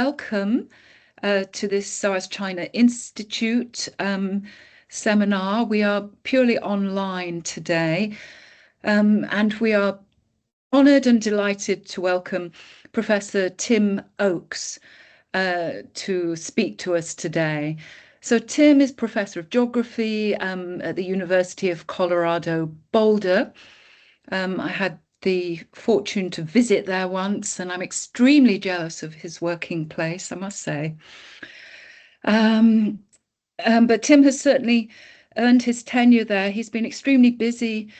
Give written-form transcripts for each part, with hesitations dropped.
Welcome to this SOAS China Institute seminar. We are purely online today, and we are honoured and delighted to welcome Professor Tim Oakes to speak to us today. So Tim is Professor of Geography at the University of Colorado, Boulder. I had the fortune to visit there once, and I'm extremely jealous of his working place, I must say. But Tim has certainly earned his tenure there. He's been extremely busy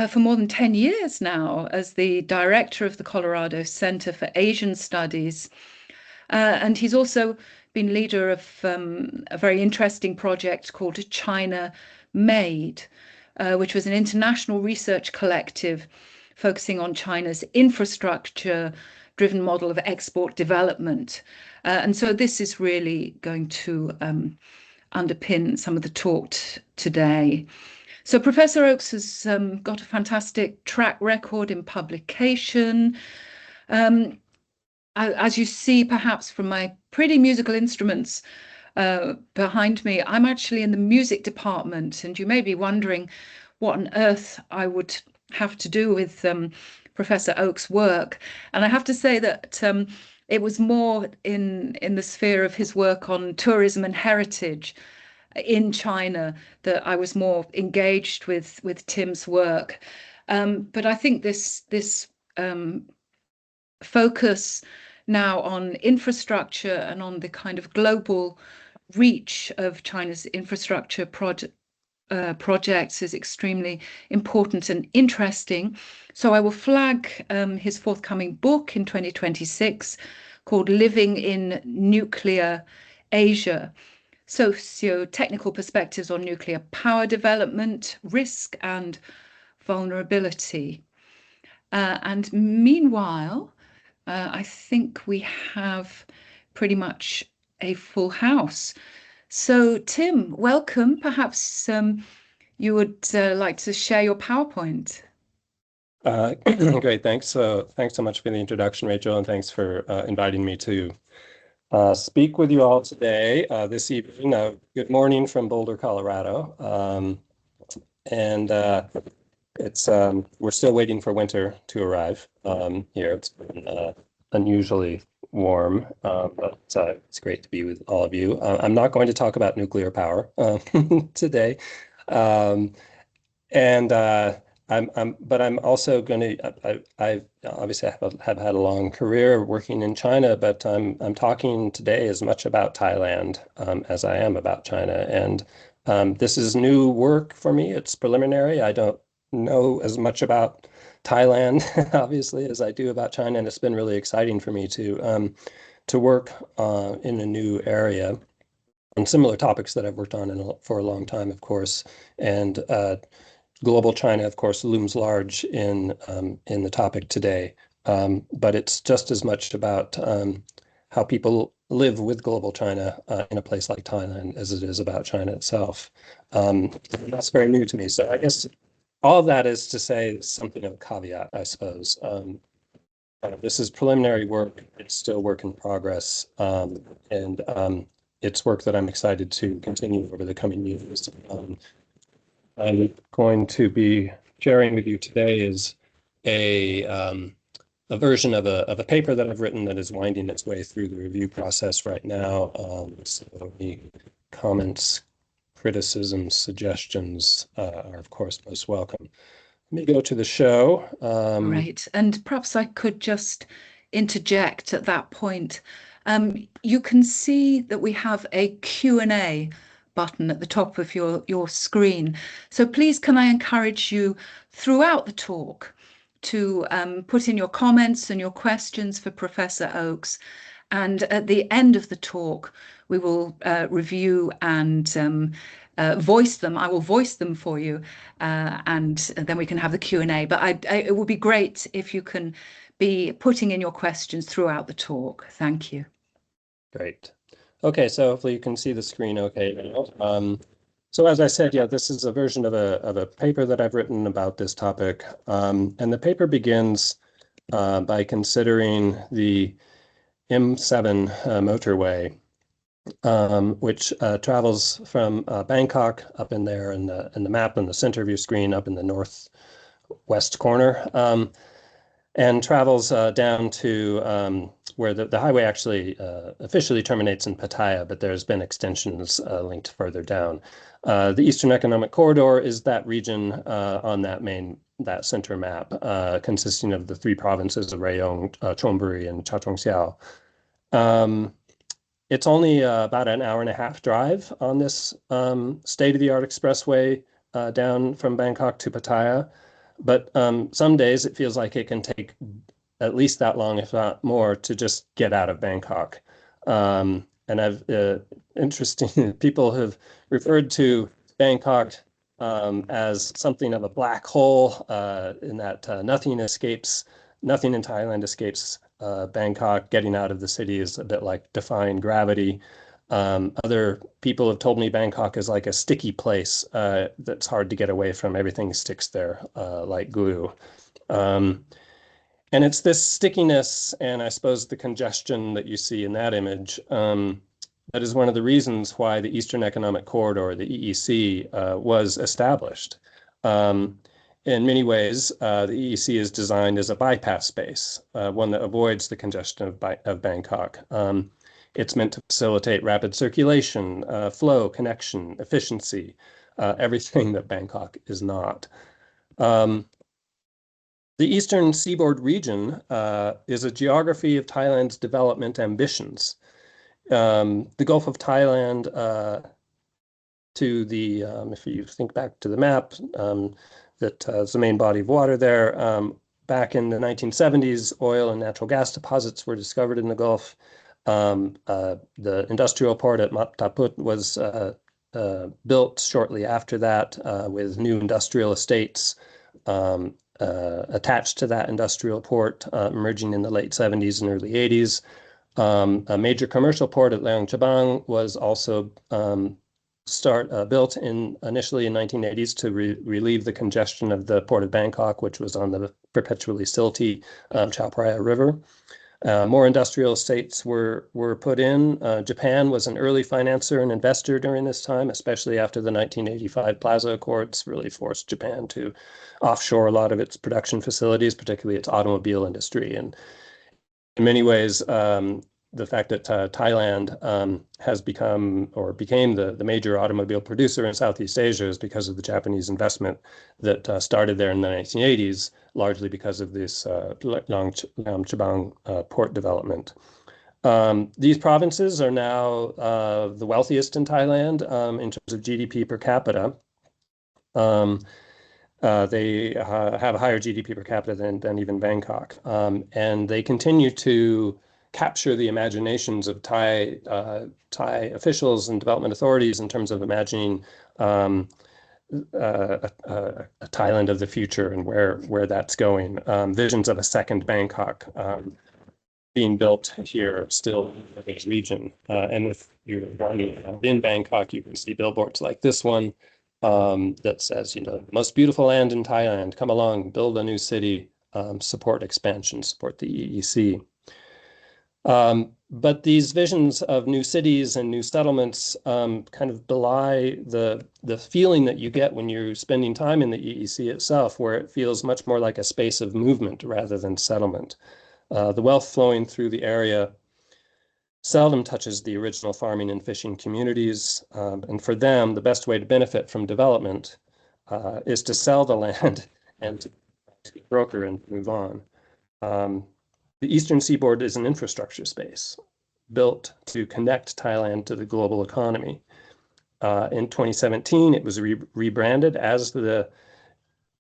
for more than 10 years now as the director of the Colorado Center for Asian Studies. And he's also been leader of a very interesting project called China Made, which was an international research collective focusing on China's infrastructure-driven model of export development. And so this is really going to underpin some of the talk today. So Professor Oakes has got a fantastic track record in publication. As you see, perhaps from my pretty musical instruments behind me, I'm actually in the music department, and you may be wondering what on earth I would have to do with Professor Oakes' work. And I have to say that it was more in the sphere of his work on tourism and heritage in China that I was more engaged with Tim's work. But I think this focus now on infrastructure and on the kind of global reach of China's infrastructure projects is extremely important and interesting. So I will flag his forthcoming book in 2026 called Living in Nuclear Asia: Socio-Technical Perspectives on Nuclear Power Development, Risk and Vulnerability. And meanwhile, I think we have pretty much a full house. So Tim, welcome. Perhaps you would like to share your PowerPoint. Great, thanks. So thanks so much for the introduction, Rachel, and thanks for inviting me to speak with you all today, this evening. Good morning from Boulder, Colorado. We're still waiting for winter to arrive here. It's been unusually warm, but it's great to be with all of you. I'm not going to talk about nuclear power today, but I'm also going to. I obviously have had a long career working in China, but I'm talking today as much about Thailand as I am about China, and this is new work for me. It's preliminary. I don't know as much about Thailand, obviously, as I do about China, and it's been really exciting for me to work in a new area on similar topics that I've worked on for a long time, of course. And global China, of course, looms large in the topic today, but it's just as much about how people live with global China in a place like Thailand as it is about China itself. That's very new to me. So I guess all of that is to say something of a caveat, I suppose. This is preliminary work. It's still work in progress. And it's work that I'm excited to continue over the coming years. I'm going to be sharing with you today is a version of a paper that I've written that is winding its way through the review process right now. So any comments, criticisms, suggestions are, of course, most welcome. Let me go to the show. Right, and perhaps I could just interject at that point. You can see that we have a Q&A button at the top of your screen. So please, can I encourage you throughout the talk to put in your comments and your questions for Professor Oakes. And at the end of the talk, we will review and voice them. I will voice them for you, and then we can have the Q&A. But it would be great if you can be putting in your questions throughout the talk. Thank you. Great. Okay, so hopefully you can see the screen okay now. So as I said, yeah, this is a version of a paper that I've written about this topic. And the paper begins by considering the M7 motorway, which travels from Bangkok up in there in the map in the center of your screen up in the northwest corner, and travels down to where the highway actually officially terminates in Pattaya, but there's been extensions linked further down. The Eastern Economic Corridor is that region on that center map, consisting of the three provinces of Rayong, Chonburi, and Chachongsha. It's only about an hour and a half drive on this state-of-the-art expressway down from Bangkok to Pattaya. But some days it feels like it can take at least that long, if not more, to just get out of Bangkok. And interesting, people have referred to Bangkok as something of a black hole in that nothing in Thailand escapes Bangkok. Getting out of the city is a bit like defying gravity. Other people have told me Bangkok is like a sticky place that's hard to get away from. Everything sticks there like glue. And it's this stickiness and I suppose the congestion that you see in that image that is one of the reasons why the Eastern Economic Corridor, the EEC, was established. In many ways, the EEC is designed as a bypass space, one that avoids the congestion of Bangkok. It's meant to facilitate rapid circulation, flow, connection, efficiency, everything that Bangkok is not. The Eastern Seaboard region is a geography of Thailand's development ambitions. The Gulf of Thailand to the, if you think back to the map, that's the main body of water there. Back in the 1970s, oil and natural gas deposits were discovered in the Gulf. The industrial port at Mat Taput was built shortly after that with new industrial estates attached to that industrial port, emerging in the late 70s and early 80s. A major commercial port at Leong Chabang was also built initially in 1980s to relieve the congestion of the port of Bangkok, which was on the perpetually silty Chao Phraya River. More industrial estates were put in. Japan was an early financer and investor during this time, especially after the 1985 Plaza Accords really forced Japan to offshore a lot of its production facilities, particularly its automobile industry. And in many ways, the fact that Thailand has became the major automobile producer in Southeast Asia is because of the Japanese investment that started there in the 1980s, largely because of this Leong Chabang port development. These provinces are now the wealthiest in Thailand in terms of GDP per capita. They have a higher GDP per capita than even Bangkok. And they continue to capture the imaginations of Thai officials and development authorities in terms of imagining a Thailand of the future and where that's going. Visions of a second Bangkok being built here still in this region. And if you're in Bangkok, you can see billboards like this one that says, most beautiful land in Thailand, come along, build a new city, support expansion, support the EEC. But these visions of new cities and new settlements kind of belie the feeling that you get when you're spending time in the EEC itself, where it feels much more like a space of movement rather than settlement. The wealth flowing through the area seldom touches the original farming and fishing communities. And for them, the best way to benefit from development is to sell the land and to broker and move on. The Eastern Seaboard is an infrastructure space built to connect Thailand to the global economy. In 2017, it was rebranded as the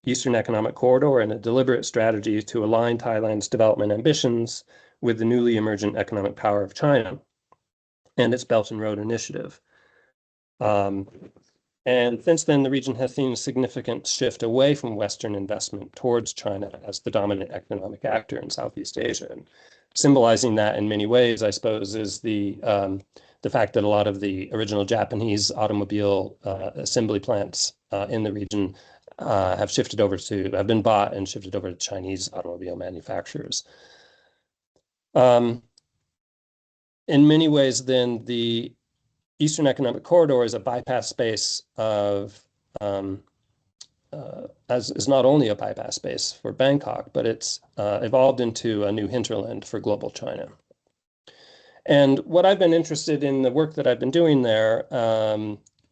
Eastern Economic Corridor in a deliberate strategy to align Thailand's development ambitions with the newly emergent economic power of China and its Belt and Road Initiative. And since then, the region has seen a significant shift away from Western investment towards China as the dominant economic actor in Southeast Asia. And symbolizing that in many ways, I suppose, is the fact that a lot of the original Japanese automobile assembly plants in the region have been bought and shifted over to Chinese automobile manufacturers. in many ways, then the Eastern Economic Corridor is a bypass space of, is not only a bypass space for Bangkok, but it's evolved into a new hinterland for global China. And what I've been interested in the work that I've been doing there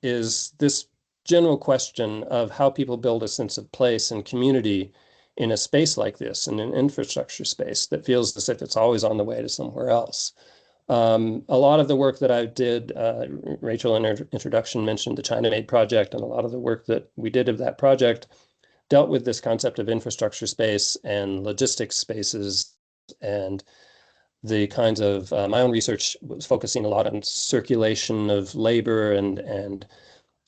is this general question of how people build a sense of place and community in a space like this, in an infrastructure space that feels as if it's always on the way to somewhere else. A lot of the work that I did, Rachel in her introduction mentioned the China Made project, and a lot of the work that we did of that project dealt with this concept of infrastructure space and logistics spaces, and the kinds of, my own research was focusing a lot on circulation of labor and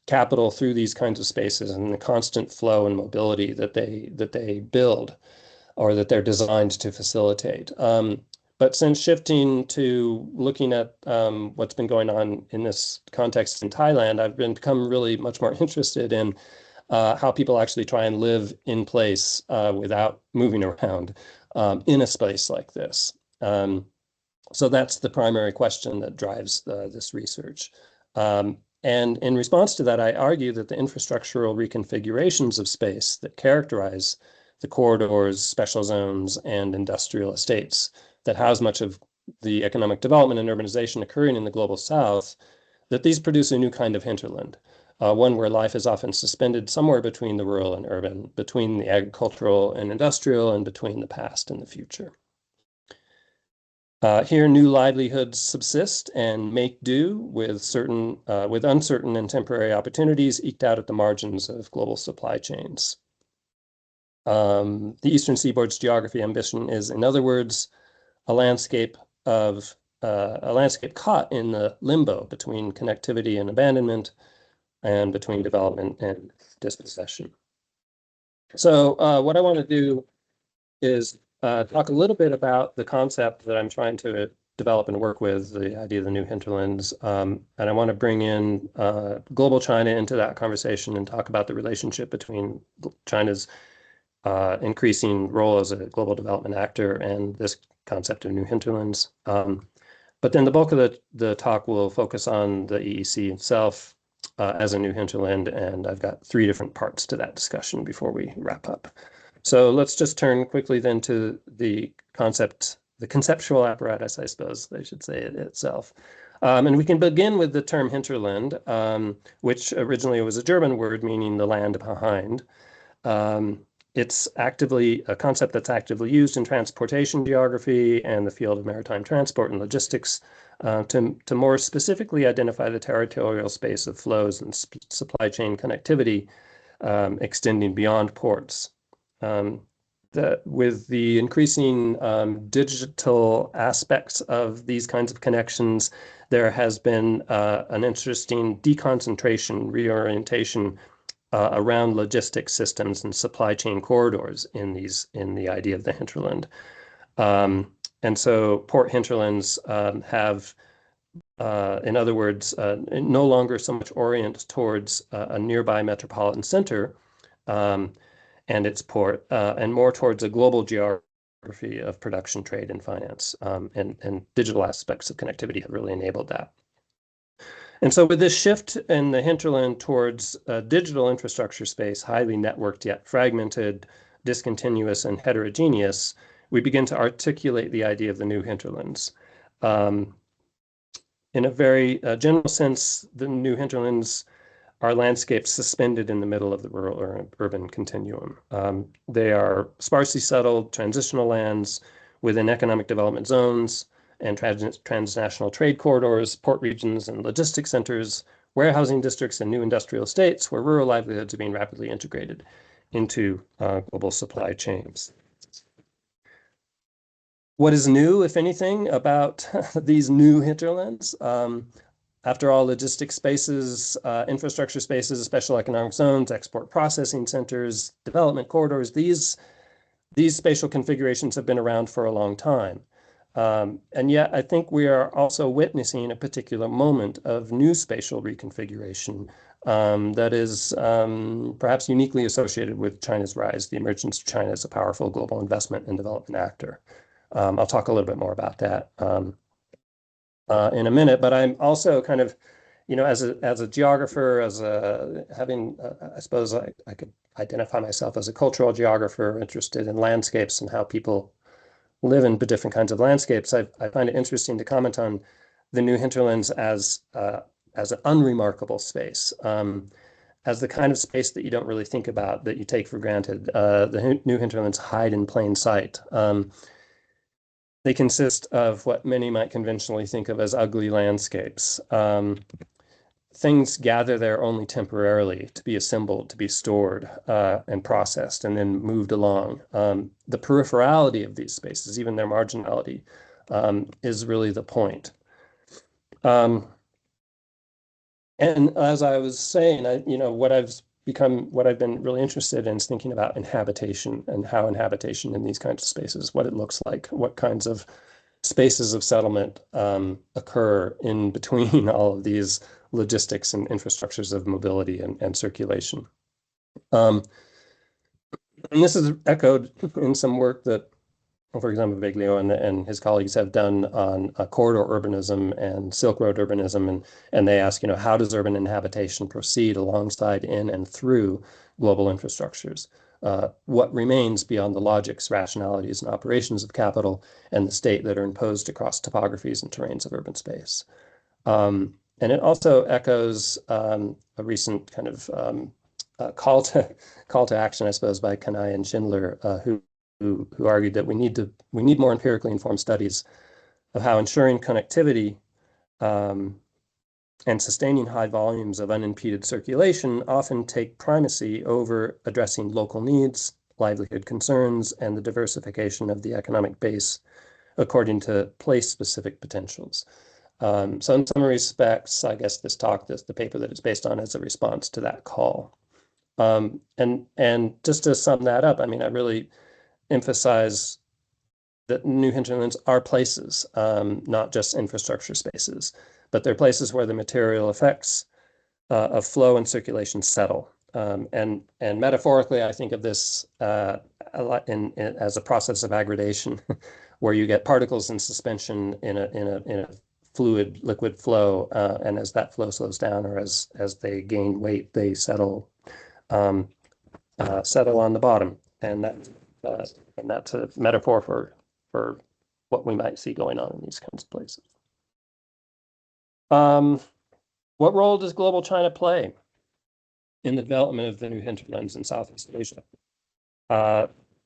capital through these kinds of spaces and the constant flow and mobility that they build or that they're designed to facilitate. But since shifting to looking at what's been going on in this context in Thailand, I've become really much more interested in how people actually try and live in place without moving around in a space like this. So that's the primary question that drives this research. And in response to that, I argue that the infrastructural reconfigurations of space that characterize the corridors, special zones, and industrial estates that house much of the economic development and urbanization occurring in the global South, that these produce a new kind of hinterland, one where life is often suspended somewhere between the rural and urban, between the agricultural and industrial, and between the past and the future. Here, new livelihoods subsist and make do with uncertain and temporary opportunities eked out at the margins of global supply chains. The Eastern Seaboard's geography ambition is, in other words, a landscape caught in the limbo between connectivity and abandonment, and between development and dispossession. So what I want to do is talk a little bit about the concept that I'm trying to develop and work with, the idea of the new hinterlands. And I want to bring in global China into that conversation and talk about the relationship between China's increasing role as a global development actor and this concept of new hinterlands. But then the bulk of the talk will focus on the EEC itself as a new hinterland, and I've got 3 different parts to that discussion before we wrap up. So let's just turn quickly then to the conceptual apparatus, I suppose I should say itself. And we can begin with the term hinterland, which originally was a German word meaning the land behind. It's actively a concept that's actively used in transportation geography and the field of maritime transport and logistics to more specifically identify the territorial space of flows and supply chain connectivity extending beyond ports. With the increasing digital aspects of these kinds of connections, there has been an interesting deconcentration, reorientation around logistics systems and supply chain corridors in the idea of the hinterland. And so port hinterlands have, in other words, no longer so much orient towards a nearby metropolitan center and its port, and more towards a global geography of production, trade, and finance. And digital aspects of connectivity have really enabled that. And so with this shift in the hinterland towards a digital infrastructure space, highly networked yet fragmented, discontinuous, and heterogeneous, we begin to articulate the idea of the new hinterlands. In a very general sense, the new hinterlands are landscapes suspended in the middle of the rural or urban continuum. They are sparsely settled transitional lands within economic development zones and transnational trade corridors, port regions and logistics centers, warehousing districts, and new industrial estates where rural livelihoods are being rapidly integrated into global supply chains. What is new, if anything, about these new hinterlands? After all, logistics spaces, infrastructure spaces, special economic zones, export processing centers, development corridors, these spatial configurations have been around for a long time. And yet I think we are also witnessing a particular moment of new spatial reconfiguration that is perhaps uniquely associated with China's rise, the emergence of China as a powerful global investment and development actor. I'll talk a little bit more about that. in a minute. But I'm also kind of, as a geographer, I suppose I could identify myself as a cultural geographer interested in landscapes and how people live in different kinds of landscapes. I find it interesting to comment on the New Hinterlands as an unremarkable space, as the kind of space that you don't really think about, that you take for granted. The New Hinterlands hide in plain sight. They consist of what many might conventionally think of as ugly landscapes. Things gather there only temporarily to be assembled, to be stored and processed, and then moved along. The peripherality of these spaces, even their marginality, is really the point. And as I was saying, what I've been really interested in is thinking about inhabitation and how inhabitation in these kinds of spaces, what it looks like, what kinds of spaces of settlement occur in between all of these logistics and infrastructures of mobility and circulation. And this is echoed in some work that, for example, Viglio and his colleagues have done on corridor urbanism and Silk Road urbanism. And they ask, how does urban inhabitation proceed alongside, in, and through global infrastructures? What remains beyond the logics, rationalities, and operations of capital and the state that are imposed across topographies and terrains of urban space? And it also echoes a recent kind of call to action, I suppose, by Kanai and Schindler, who argued that we need more empirically informed studies of how ensuring connectivity and sustaining high volumes of unimpeded circulation often take primacy over addressing local needs, livelihood concerns, and the diversification of the economic base according to place-specific potentials. So in some respects, I guess the paper that it's based on is a response to that call. And just to sum that up, I really emphasize that New Hinterlands are places, not just infrastructure spaces, but they're places where the material effects of flow and circulation settle. And metaphorically, I think of this as a process of aggradation, where you get particles in suspension in a fluid liquid flow, and as that flow slows down, or as they gain weight, they settle on the bottom, and that's a metaphor for what we might see going on in these kinds of places. What role does global China play in the development of the New Hinterlands in Southeast Asia?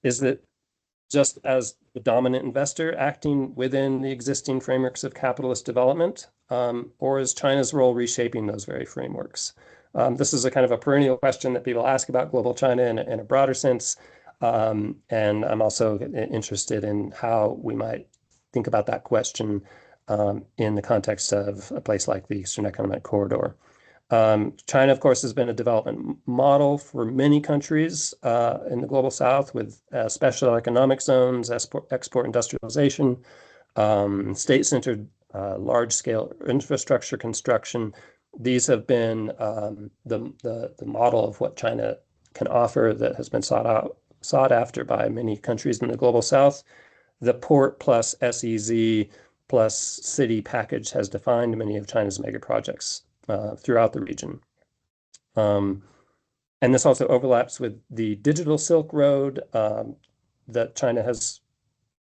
Is it just as the dominant investor acting within the existing frameworks of capitalist development, or is China's role reshaping those very frameworks? This is a kind of a perennial question that people ask about global China in a broader sense. And I'm also interested in how we might think about that question in the context of a place like the Eastern Economic Corridor. China, of course, has been a development model for many countries in the global South, with special economic zones, export industrialization, state-centered large-scale infrastructure construction. These have been the model of what China can offer that has been sought after by many countries in the global South. The port plus SEZ plus city package has defined many of China's mega projects throughout the region. And this also overlaps with the digital Silk Road that China has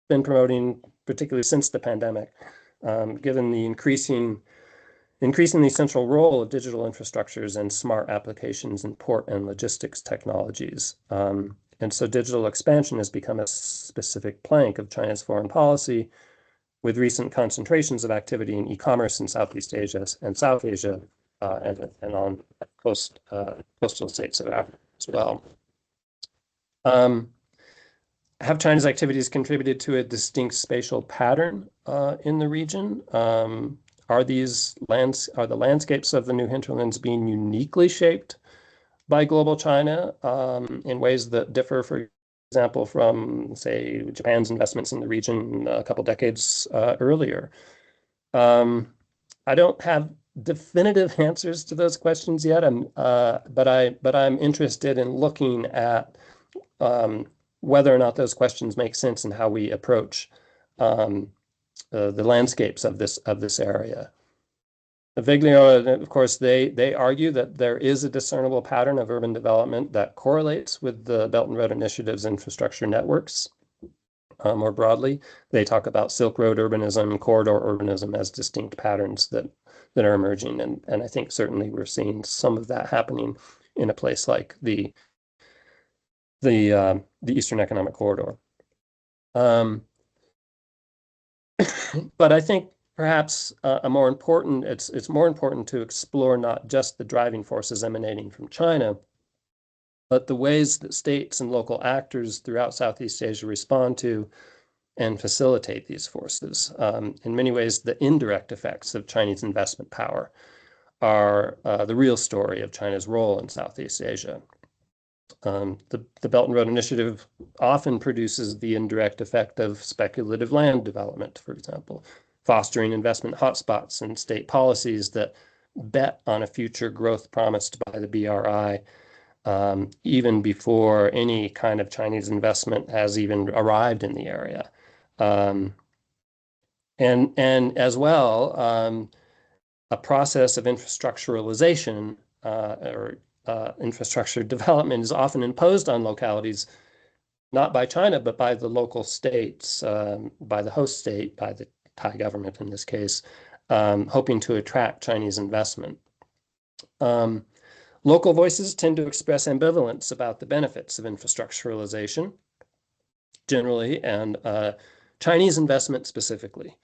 been promoting, particularly since the pandemic, given the increasingly central role of digital infrastructures and smart applications in port and logistics technologies. And so digital expansion has become a specific plank of China's foreign policy, with recent concentrations of activity in e-commerce in Southeast Asia and South Asia, and on coastal states of Africa as well. Have China's activities contributed to a distinct spatial pattern in the region? Are the landscapes of the New Hinterlands being uniquely shaped by global China in ways that differ, for example, from, say, Japan's investments in the region a couple decades earlier? I don't have definitive answers to those questions yet, but I'm interested in looking at whether or not those questions make sense and how we approach the landscapes of this area. Viglio, of course, they argue that there is a discernible pattern of urban development that correlates with the Belt and Road Initiative's infrastructure networks. More broadly, they talk about Silk Road urbanism, corridor urbanism as distinct patterns that are emerging, and I think certainly we're seeing some of that happening in a place like the Eastern Economic Corridor. But I think perhaps it's more important to explore not just the driving forces emanating from China, but the ways that states and local actors throughout Southeast Asia respond to and facilitate these forces. In many ways, the indirect effects of Chinese investment power are the real story of China's role in Southeast Asia. The Belt and Road Initiative often produces the indirect effect of speculative land development, for example, fostering investment hotspots and state policies that bet on a future growth promised by the BRI, even before any kind of Chinese investment has even arrived in the area. And as well, a process of infrastructuralization or infrastructure development is often imposed on localities, not by China, but by the local states, by the host state, by the Thai government in this case, hoping to attract Chinese investment. Local voices tend to express ambivalence about the benefits of infrastructuralization generally, and Chinese investment specifically.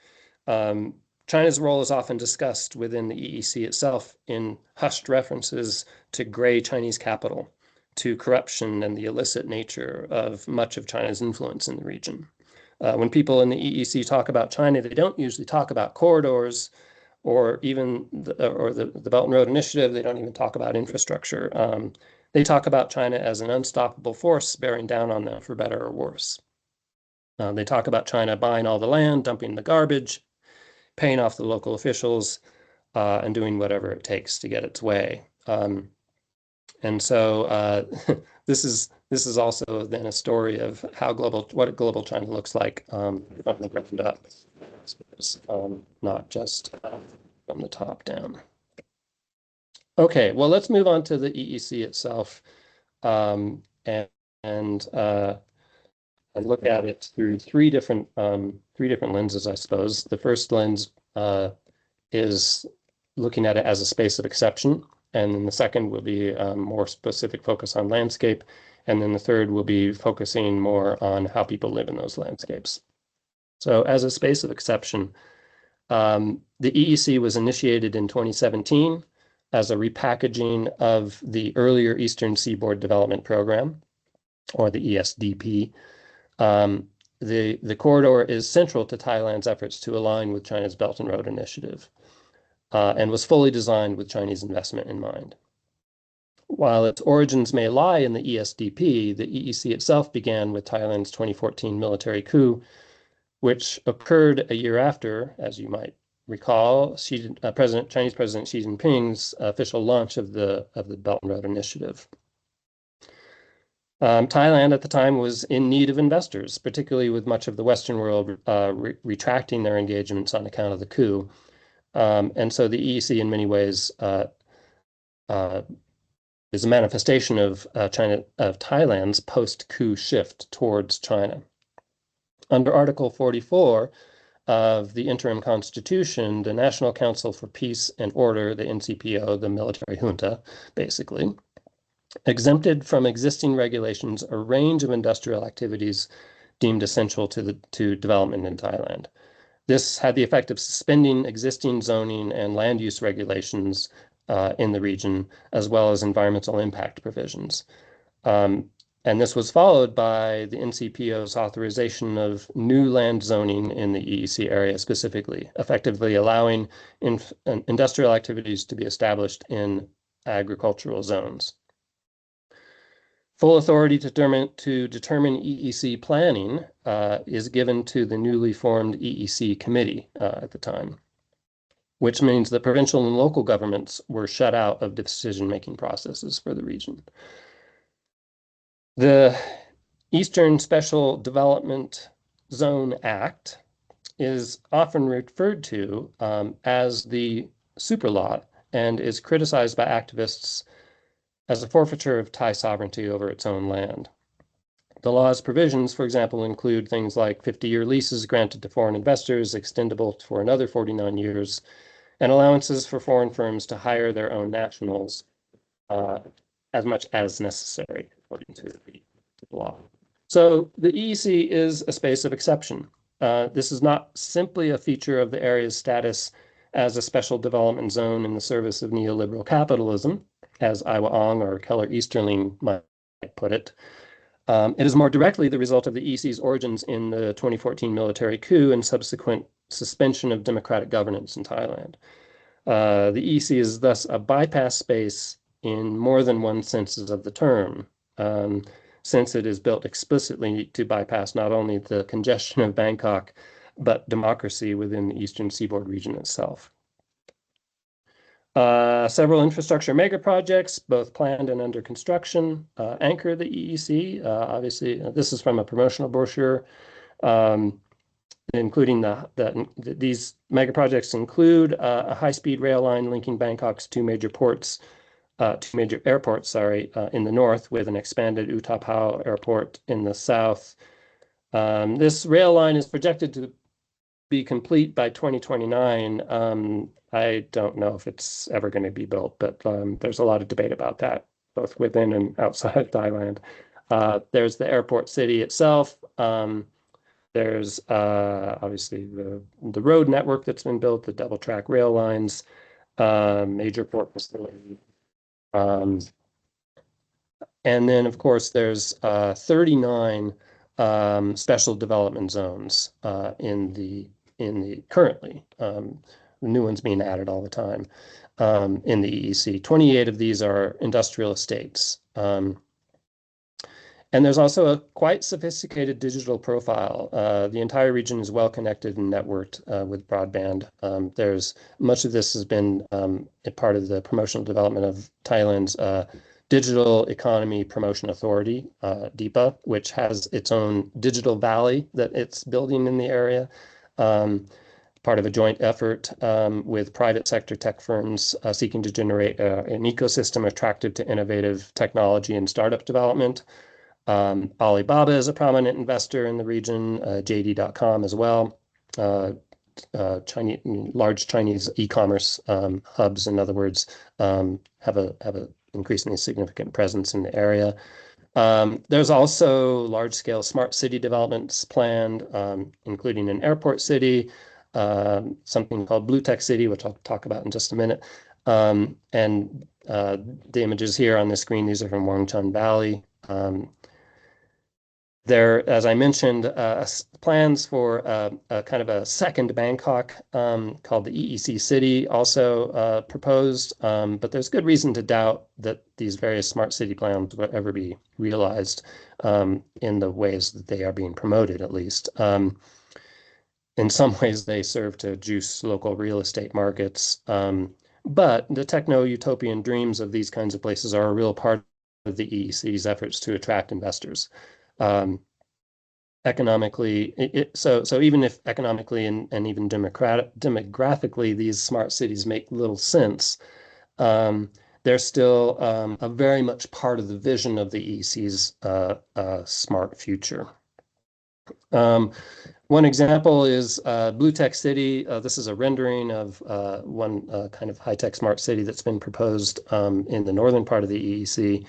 China's role is often discussed within the EEC itself in hushed references to gray Chinese capital, to corruption and the illicit nature of much of China's influence in the region. When people in the EEC talk about China, they don't usually talk about corridors or even the Belt and Road Initiative. They don't even talk about infrastructure. They talk about China as an unstoppable force bearing down on them for better or worse. They talk about China buying all the land, dumping the garbage, paying off the local officials, and doing whatever it takes to get its way. And so this is also then a story of what global China looks like from the ground up, not just from the top down. Okay, well, let's move on to the EEC itself and look at it through three different lenses, I suppose. The first lens is looking at it as a space of exception, and then the second will be a more specific focus on landscape, and then the third will be focusing more on how people live in those landscapes. So as a space of exception, the EEC was initiated in 2017 as a repackaging of the earlier Eastern Seaboard Development Program, or the ESDP. The corridor is central to Thailand's efforts to align with China's Belt and Road Initiative, and was fully designed with Chinese investment in mind. While its origins may lie in the ESDP, the EEC itself began with Thailand's 2014 military coup, which occurred a year after, as you might recall, Chinese President Xi Jinping's official launch of the Belt and Road Initiative. Thailand at the time was in need of investors, particularly with much of the Western world retracting their engagements on account of the coup. And so the EEC in many ways is a manifestation of Thailand's post-coup shift towards China. Under Article 44 of the interim constitution, the National Council for Peace and Order, the NCPO, the military junta, basically, exempted from existing regulations a range of industrial activities deemed essential to development in Thailand. This had the effect of suspending existing zoning and land use regulations in the region, as well as environmental impact provisions. And this was followed by the NCPO's authorization of new land zoning in the EEC area specifically, effectively allowing industrial activities to be established in agricultural zones. Full authority to determine EEC planning is given to the newly formed EEC committee at the time, which means the provincial and local governments were shut out of decision-making processes for the region. The Eastern Special Development Zone Act is often referred to as the super law and is criticized by activists as a forfeiture of Thai sovereignty over its own land. The law's provisions, for example, include things like 50-year leases granted to foreign investors, extendable for another 49 years, and allowances for foreign firms to hire their own nationals as much as necessary, according to the law. So the EEC is a space of exception. This is not simply a feature of the area's status as a special development zone in the service of neoliberal capitalism, as Iwa Ong or Keller Easterling might put it. It is more directly the result of the EEC's origins in the 2014 military coup and subsequent suspension of democratic governance in Thailand. The EEC is thus a bypass space in more than one senses of the term, since it is built explicitly to bypass not only the congestion of Bangkok, but democracy within the Eastern Seaboard region itself. Several infrastructure mega projects, both planned and under construction, anchor the EEC. Obviously, this is from a promotional brochure, including these mega projects include a high-speed rail line linking Bangkok's two major airports, in the north, with an expanded Utapao airport in the south. This rail line is projected to be complete by 2029. I don't know if it's ever going to be built, but there's a lot of debate about that, both within and outside Thailand. There's the airport city itself. There's obviously the road network that's been built, the double track rail lines, major port facility. And then, of course, there's 39 special development zones in the currently. The new ones being added all the time in the EEC. 28 of these are industrial estates. And there's also a quite sophisticated digital profile. The entire region is well connected and networked with broadband. There's much of this has been a part of the promotional development of Thailand's Digital Economy Promotion Authority, DEPA, which has its own digital valley that it's building in the area. Part of a joint effort with private sector tech firms seeking to generate an ecosystem attractive to innovative technology and startup development. Alibaba is a prominent investor in the region, JD.com as well. Large Chinese e-commerce hubs, in other words, have a increasingly significant presence in the area. There's also large-scale smart city developments planned, including an airport city, something called Blue Tech City, which I'll talk about in just a minute. And the images here on the screen, these are from Wangchun Valley. There, as I mentioned, plans for a kind of a second Bangkok called the EEC City, also proposed, but there's good reason to doubt that these various smart city plans will ever be realized in the ways that they are being promoted, at least. In some ways, they serve to juice local real estate markets, but the techno-utopian dreams of these kinds of places are a real part of the EEC's efforts to attract investors. Economically, so even if economically and even demographically these smart cities make little sense, they're still a very much part of the vision of the EEC's smart future. One example is Blue Tech City. This is a rendering of one kind of high-tech smart city that's been proposed in the northern part of the EEC.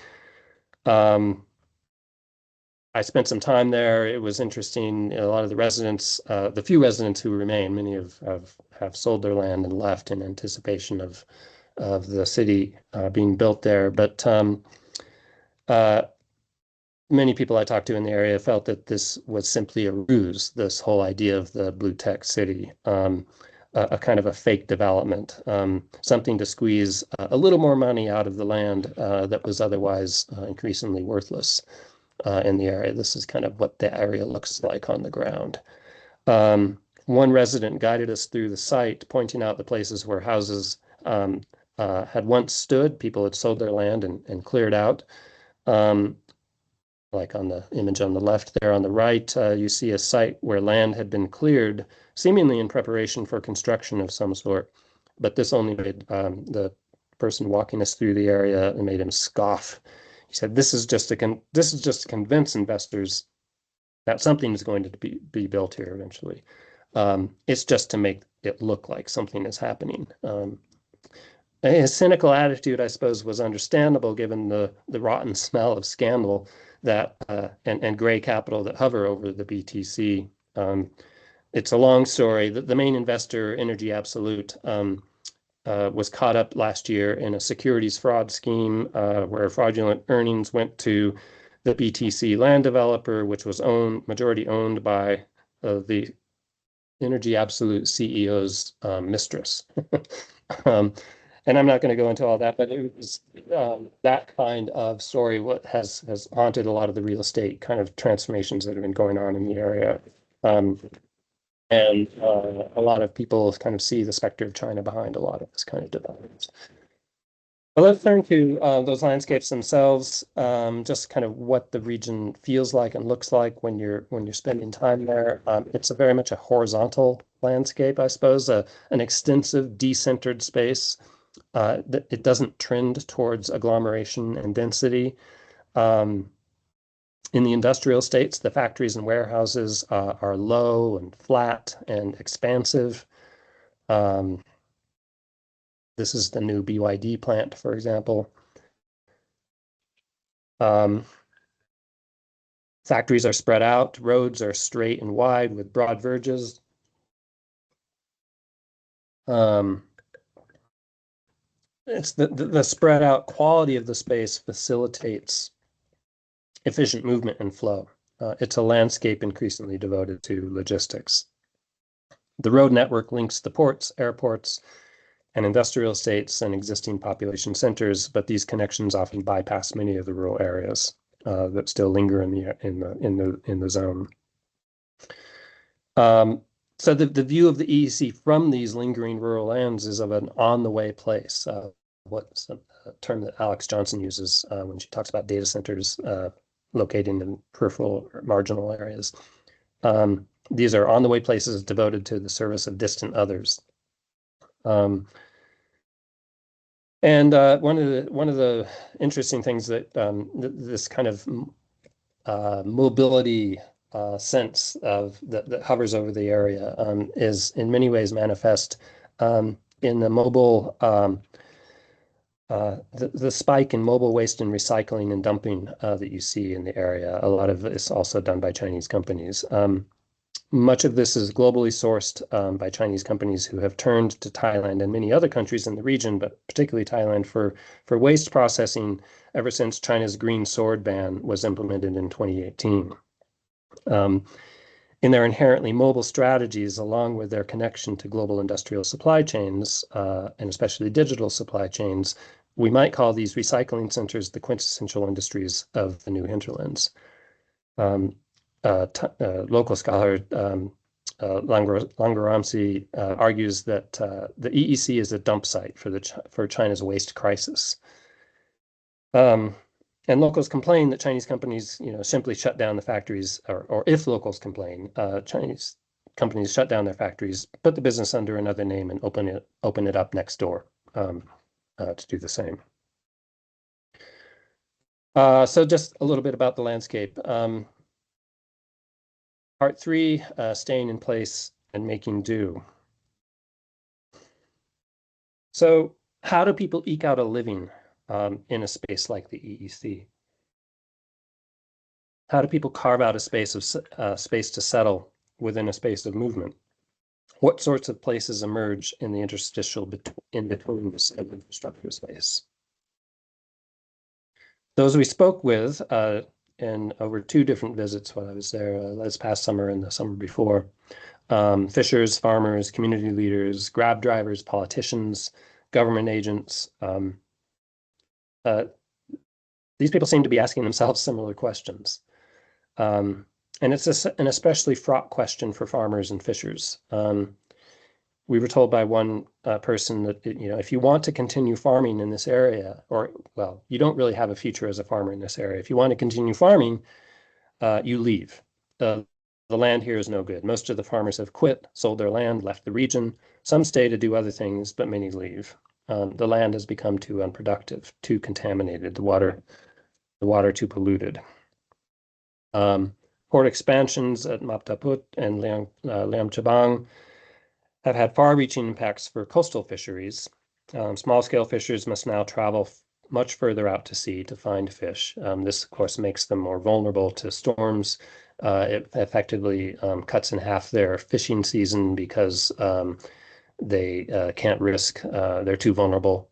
I spent some time there. It was interesting. A lot of the residents, the few residents who remain, many have sold their land and left in anticipation of the city being built there. But many people I talked to in the area felt that this was simply a ruse, this whole idea of the Blue Tech City, a kind of a fake development, something to squeeze a little more money out of the land that was otherwise increasingly worthless in the area. This is kind of what the area looks like on the ground. One resident guided us through the site, pointing out the places where houses had once stood. People had sold their land and cleared out. Like on the image on the left there. On the right, you see a site where land had been cleared seemingly in preparation for construction of some sort. But this only made the person walking us through the area and made him scoff. He said, "This is just to convince investors that something is going to be built here eventually. It's just to make it look like something is happening." His cynical attitude, I suppose, was understandable given the rotten smell of scandal that and gray capital that hover over the BTC. It's a long story. The main investor, Energy Absolute, was caught up last year in a securities fraud scheme where fraudulent earnings went to the BTC land developer, which was majority owned by the Energy Absolute CEO's mistress. And I'm not going to go into all that, but it was that kind of story what has haunted a lot of the real estate kind of transformations that have been going on in the area. And a lot of people kind of see the specter of China behind a lot of this kind of development. But let's turn to those landscapes themselves, just kind of what the region feels like and looks like when you're spending time there. It's very much a horizontal landscape, I suppose, an extensive decentered space. It doesn't trend towards agglomeration and density. In the industrial states, the factories and warehouses are low and flat and expansive. This is the new BYD plant, for example. Factories are spread out. Roads are straight and wide with broad verges. It's the spread out quality of the space facilitates efficient movement and flow. It's a landscape increasingly devoted to logistics. The road network links the ports, airports, and industrial estates and existing population centers, but these connections often bypass many of the rural areas that still linger in the zone. So the view of the EEC from these lingering rural lands is of an on-the-way place. What's a term that Alex Johnson uses when she talks about data centers located in peripheral or marginal areas. These are on-the-way places devoted to the service of distant others. And one of the interesting things that this kind of mobility sense of that hovers over the area is in many ways manifest in the mobile the spike in mobile waste and recycling and dumping that you see in the area. A lot of this also done by Chinese companies. Much of this is globally sourced by Chinese companies who have turned to Thailand and many other countries in the region, but particularly Thailand for waste processing ever since China's green sword ban was implemented in 2018. In their inherently mobile strategies, along with their connection to global industrial supply chains, and especially digital supply chains, we might call these recycling centers the quintessential industries of the new hinterlands. Local scholar Langaramsi argues that the EEC is a dump site for China's waste crisis. And locals complain that Chinese companies, simply shut down the factories, or if locals complain, Chinese companies shut down their factories, put the business under another name, and open it up next door to do the same. So just a little bit about the landscape. Part 3, staying in place and making do. So how do people eke out a living in a space like the EEC? How do people carve out a space to settle within a space of movement? What sorts of places emerge in the interstitial in between this infrastructure space? Those we spoke with in over 2 different visits when I was there last past summer and the summer before, fishers, farmers, community leaders, Grab drivers, politicians, government agents. These people seem to be asking themselves similar questions. And it's an especially fraught question for farmers and fishers. We were told by one person that, if you want to continue farming in this area, you don't really have a future as a farmer in this area. If you want to continue farming, you leave. The land here is no good. Most of the farmers have quit, sold their land, left the region. Some stay to do other things, but many leave. The land has become too unproductive, too contaminated, the water too polluted. Port expansions at Maptaput and Liam Chabang have had far-reaching impacts for coastal fisheries. Small-scale fishers must now travel much further out to sea to find fish. This, of course, makes them more vulnerable to storms. It effectively cuts in half their fishing season because they can't risk, they're too vulnerable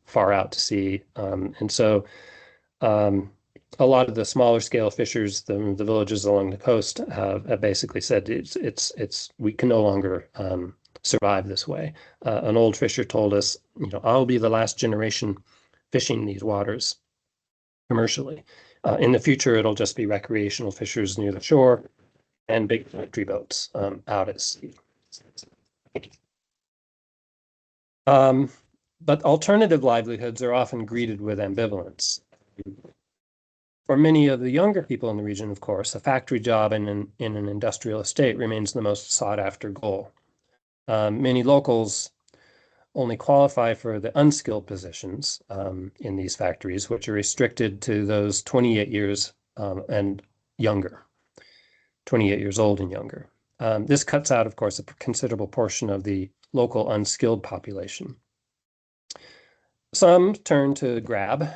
far out to sea. And so a lot of the smaller scale fishers, the villages along the coast have basically said we can no longer survive this way. An old fisher told us, I'll be the last generation fishing these waters commercially. In the future, it'll just be recreational fishers near the shore and big factory boats out at sea. But alternative livelihoods are often greeted with ambivalence. For many of the younger people in the region, of course, a factory job in an industrial estate remains the most sought-after goal. Many locals only qualify for the unskilled positions in these factories, which are restricted to those 28 years and younger, 28 years old and younger. This cuts out, of course, a considerable portion of the local unskilled population. Some turn to grab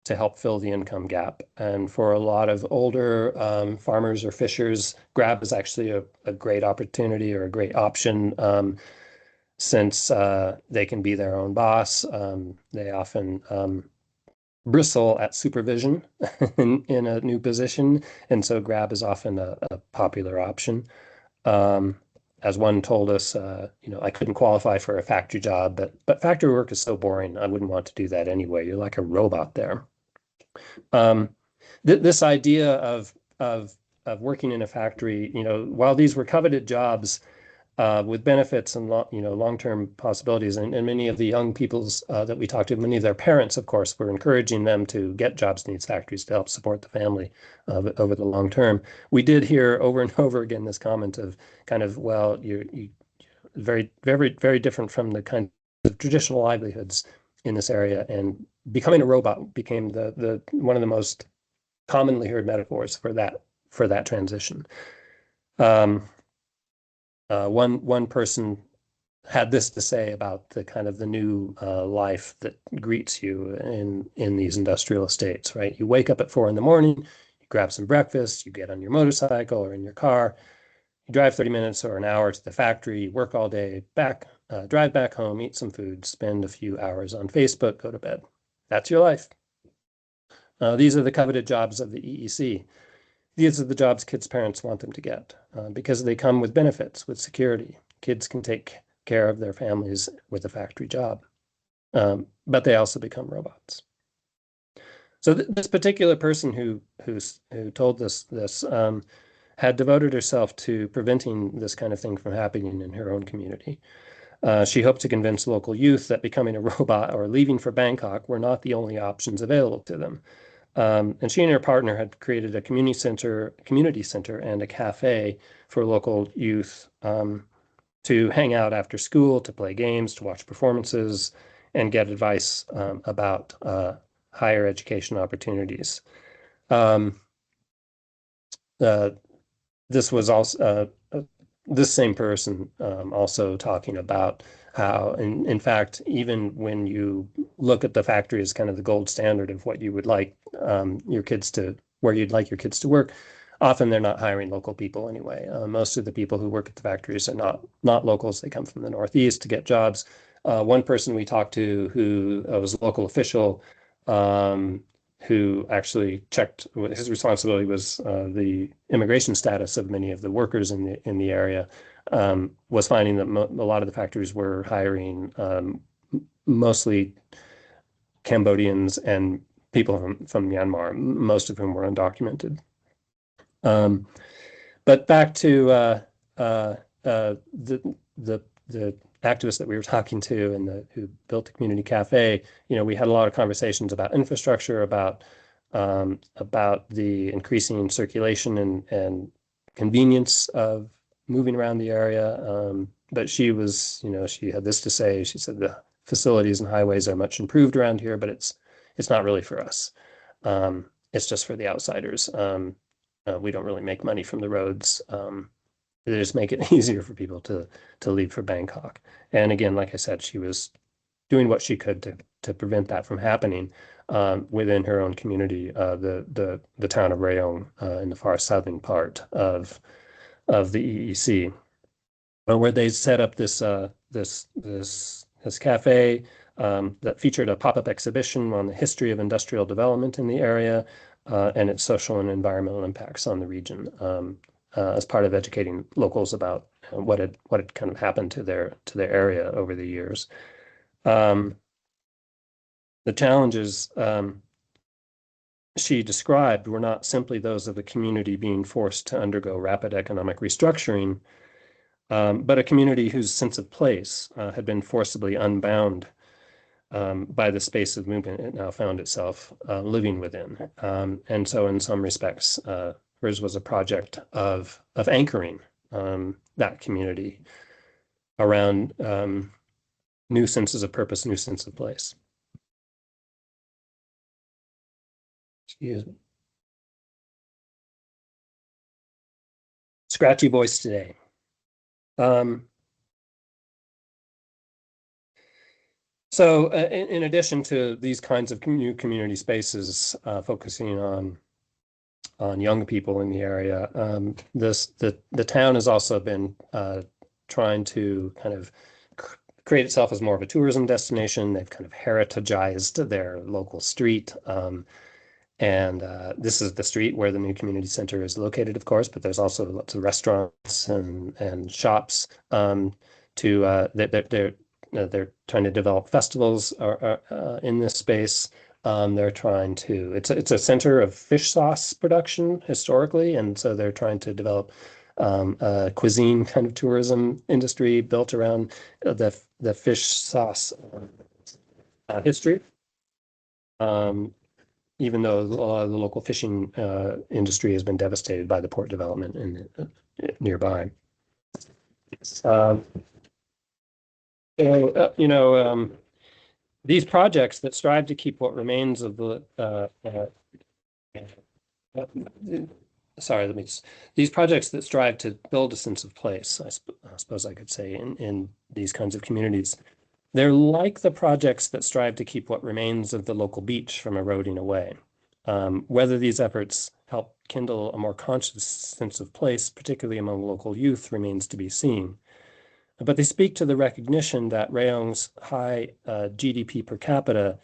to help fill the income gap. And for a lot of older farmers or fishers, grab is actually a great opportunity or a great option since they can be their own boss. They often bristle at supervision in a new position. And so grab is often a popular option. As one told us, I couldn't qualify for a factory job, but factory work is so boring. I wouldn't want to do that anyway. You're like a robot there. This idea of working in a factory, while these were coveted jobs with benefits and long-term possibilities, and many of the young peoples that we talked to, many of their parents, of course, were encouraging them to get jobs in these factories to help support the family over the long term. We did hear over and over again this comment of kind of, well, you're very, very, very different from the kind of traditional livelihoods in this area, and becoming a robot became the one of the most commonly heard metaphors for that transition. One person had this to say about the kind of the new life that greets you in these industrial estates, right? You wake up at 4 a.m, you grab some breakfast, you get on your motorcycle or in your car, you drive 30 minutes or an hour to the factory, you work all day, drive back home, eat some food, spend a few hours on Facebook, go to bed. That's your life. These are the coveted jobs of the EEC. These are the jobs kids' parents want them to get because they come with benefits, with security. Kids can take care of their families with a factory job, but they also become robots. So this particular person who told this had devoted herself to preventing this kind of thing from happening in her own community. She hoped to convince local youth that becoming a robot or leaving for Bangkok were not the only options available to them. And she and her partner had created a community center and a cafe for local youth to hang out after school, to play games, to watch performances, and get advice about higher education opportunities. This was also this same person also talking about how, in fact, even when you look at the factory as kind of the gold standard of what you would like where you'd like your kids to work, often they're not hiring local people anyway. Most of the people who work at the factories are not locals. They come from the Northeast to get jobs. One person we talked to who was a local official who actually checked, his responsibility was the immigration status of many of the workers in the area, was finding that a lot of the factories were hiring mostly Cambodians and people from Myanmar, most of whom were undocumented. But back to the activists that we were talking to and who built the community cafe, we had a lot of conversations about infrastructure, about about the increasing circulation and convenience of moving around the area. But she was, she had this to say. She said the facilities and highways are much improved around here, but it's not really for us. It's just for the outsiders. We don't really make money from the roads. They just make it easier for people to leave for Bangkok. And again, like I said, she was doing what she could to prevent that from happening within her own community, the town of Rayong in the far southern part of the EEC, where they set up this cafe that featured a pop-up exhibition on the history of industrial development in the area and its social and environmental impacts on the region, as part of educating locals about what had kind of happened to their area over the years. The challenges she described were not simply those of a community being forced to undergo rapid economic restructuring, but a community whose sense of place had been forcibly unbound by the space of movement it now found itself living within. And so in some respects, hers was a project of anchoring that community around new senses of purpose, new sense of place. Excuse me. Scratchy voice today. So in addition to these kinds of new community spaces focusing on young people in the area, the town has also been trying to kind of create itself as more of a tourism destination. They've kind of heritagized their local street. And this is the street where the new community center is located, of course, but there's also lots of restaurants and shops. They're trying to develop festivals in this space. They're trying to, it's a center of fish sauce production historically, and so they're trying to develop a cuisine kind of tourism industry built around the fish sauce history. Even though a lot of the local fishing industry has been devastated by the port development nearby. These projects that strive to keep what remains of the these projects that strive to build a sense of place, I suppose I could say, in these kinds of communities, they're like the projects that strive to keep what remains of the local beach from eroding away. Whether these efforts help kindle a more conscious sense of place, particularly among local youth, remains to be seen. But they speak to the recognition that Rayong's high GDP per capita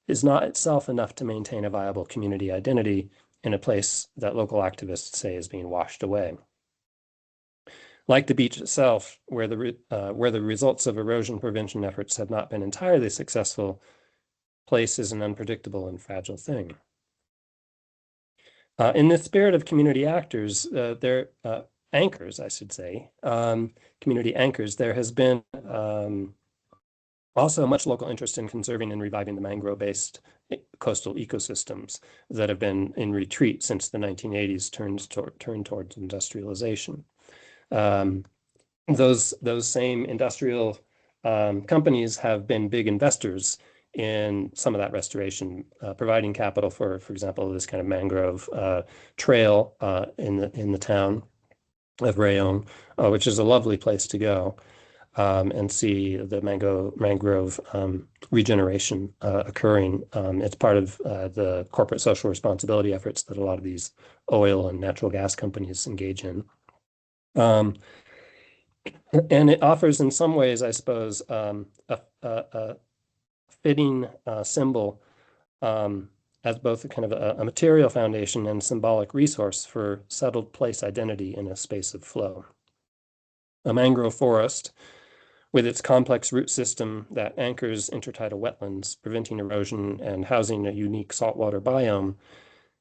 is not itself enough to maintain a viable community identity in a place that local activists say is being washed away. Like the beach itself, where the results of erosion prevention efforts have not been entirely successful, place is an unpredictable and fragile thing. In the spirit of community actors, they're anchors, I should say, community anchors, there has been also much local interest in conserving and reviving the mangrove-based coastal ecosystems that have been in retreat since the 1980s turned towards industrialization. Those same industrial companies have been big investors in some of that restoration, providing capital for example, this kind of mangrove trail in the town of Rayong, which is a lovely place to go and see the mangrove regeneration occurring. It's part of the corporate social responsibility efforts that a lot of these oil and natural gas companies engage in. And it offers in some ways, I suppose, a fitting symbol as both a kind of a material foundation and symbolic resource for settled place identity in a space of flow. A mangrove forest with its complex root system that anchors intertidal wetlands, preventing erosion and housing a unique saltwater biome,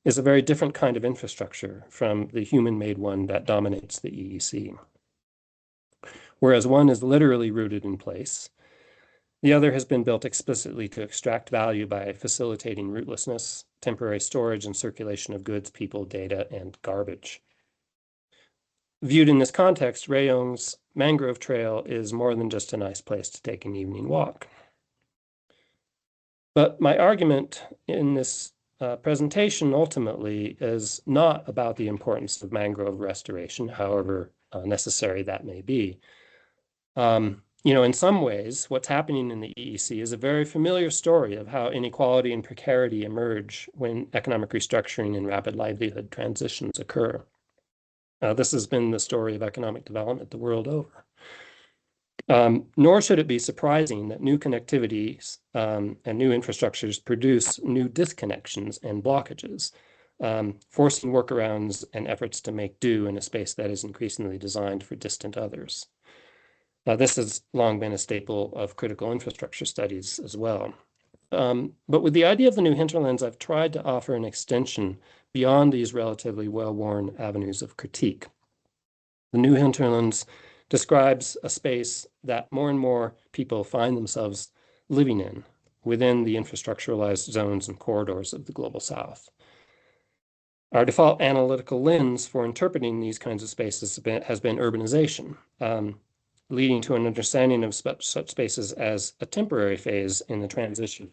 is a very different kind of infrastructure from the human-made one that dominates the EEC. Whereas one is literally rooted in place, the other has been built explicitly to extract value by facilitating rootlessness temporary storage and circulation of goods, people, data, and garbage. Viewed in this context, Rayong's mangrove trail is more than just a nice place to take an evening walk. But my argument in this presentation ultimately is not about the importance of mangrove restoration, however necessary that may be. In some ways, what's happening in the EEC is a very familiar story of how inequality and precarity emerge when economic restructuring and rapid livelihood transitions occur. This has been the story of economic development the world over. Nor should it be surprising that new connectivities and new infrastructures produce new disconnections and blockages, forcing workarounds and efforts to make do in a space that is increasingly designed for distant others. This has long been a staple of critical infrastructure studies as well. But with the idea of the new hinterlands, I've tried to offer an extension beyond these relatively well-worn avenues of critique. The new hinterlands describes a space that more and more people find themselves living in within the infrastructuralized zones and corridors of the global South. Our default analytical lens for interpreting these kinds of spaces has been urbanization, leading to an understanding of such spaces as a temporary phase in the transition,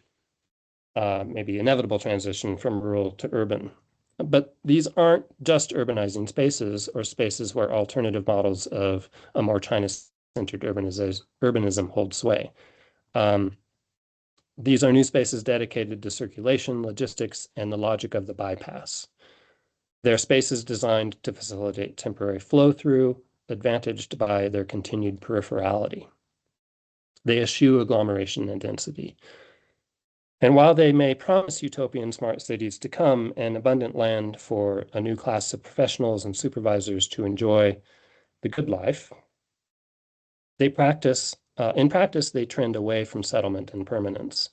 maybe inevitable transition from rural to urban. But these aren't just urbanizing spaces or spaces where alternative models of a more China-centered urbanism hold sway. These are new spaces dedicated to circulation, logistics, and the logic of the bypass. They're spaces designed to facilitate temporary flow-through, advantaged by their continued peripherality. They eschew agglomeration and density. And while they may promise utopian smart cities to come and abundant land for a new class of professionals and supervisors to enjoy the good life, in practice, they trend away from settlement and permanence.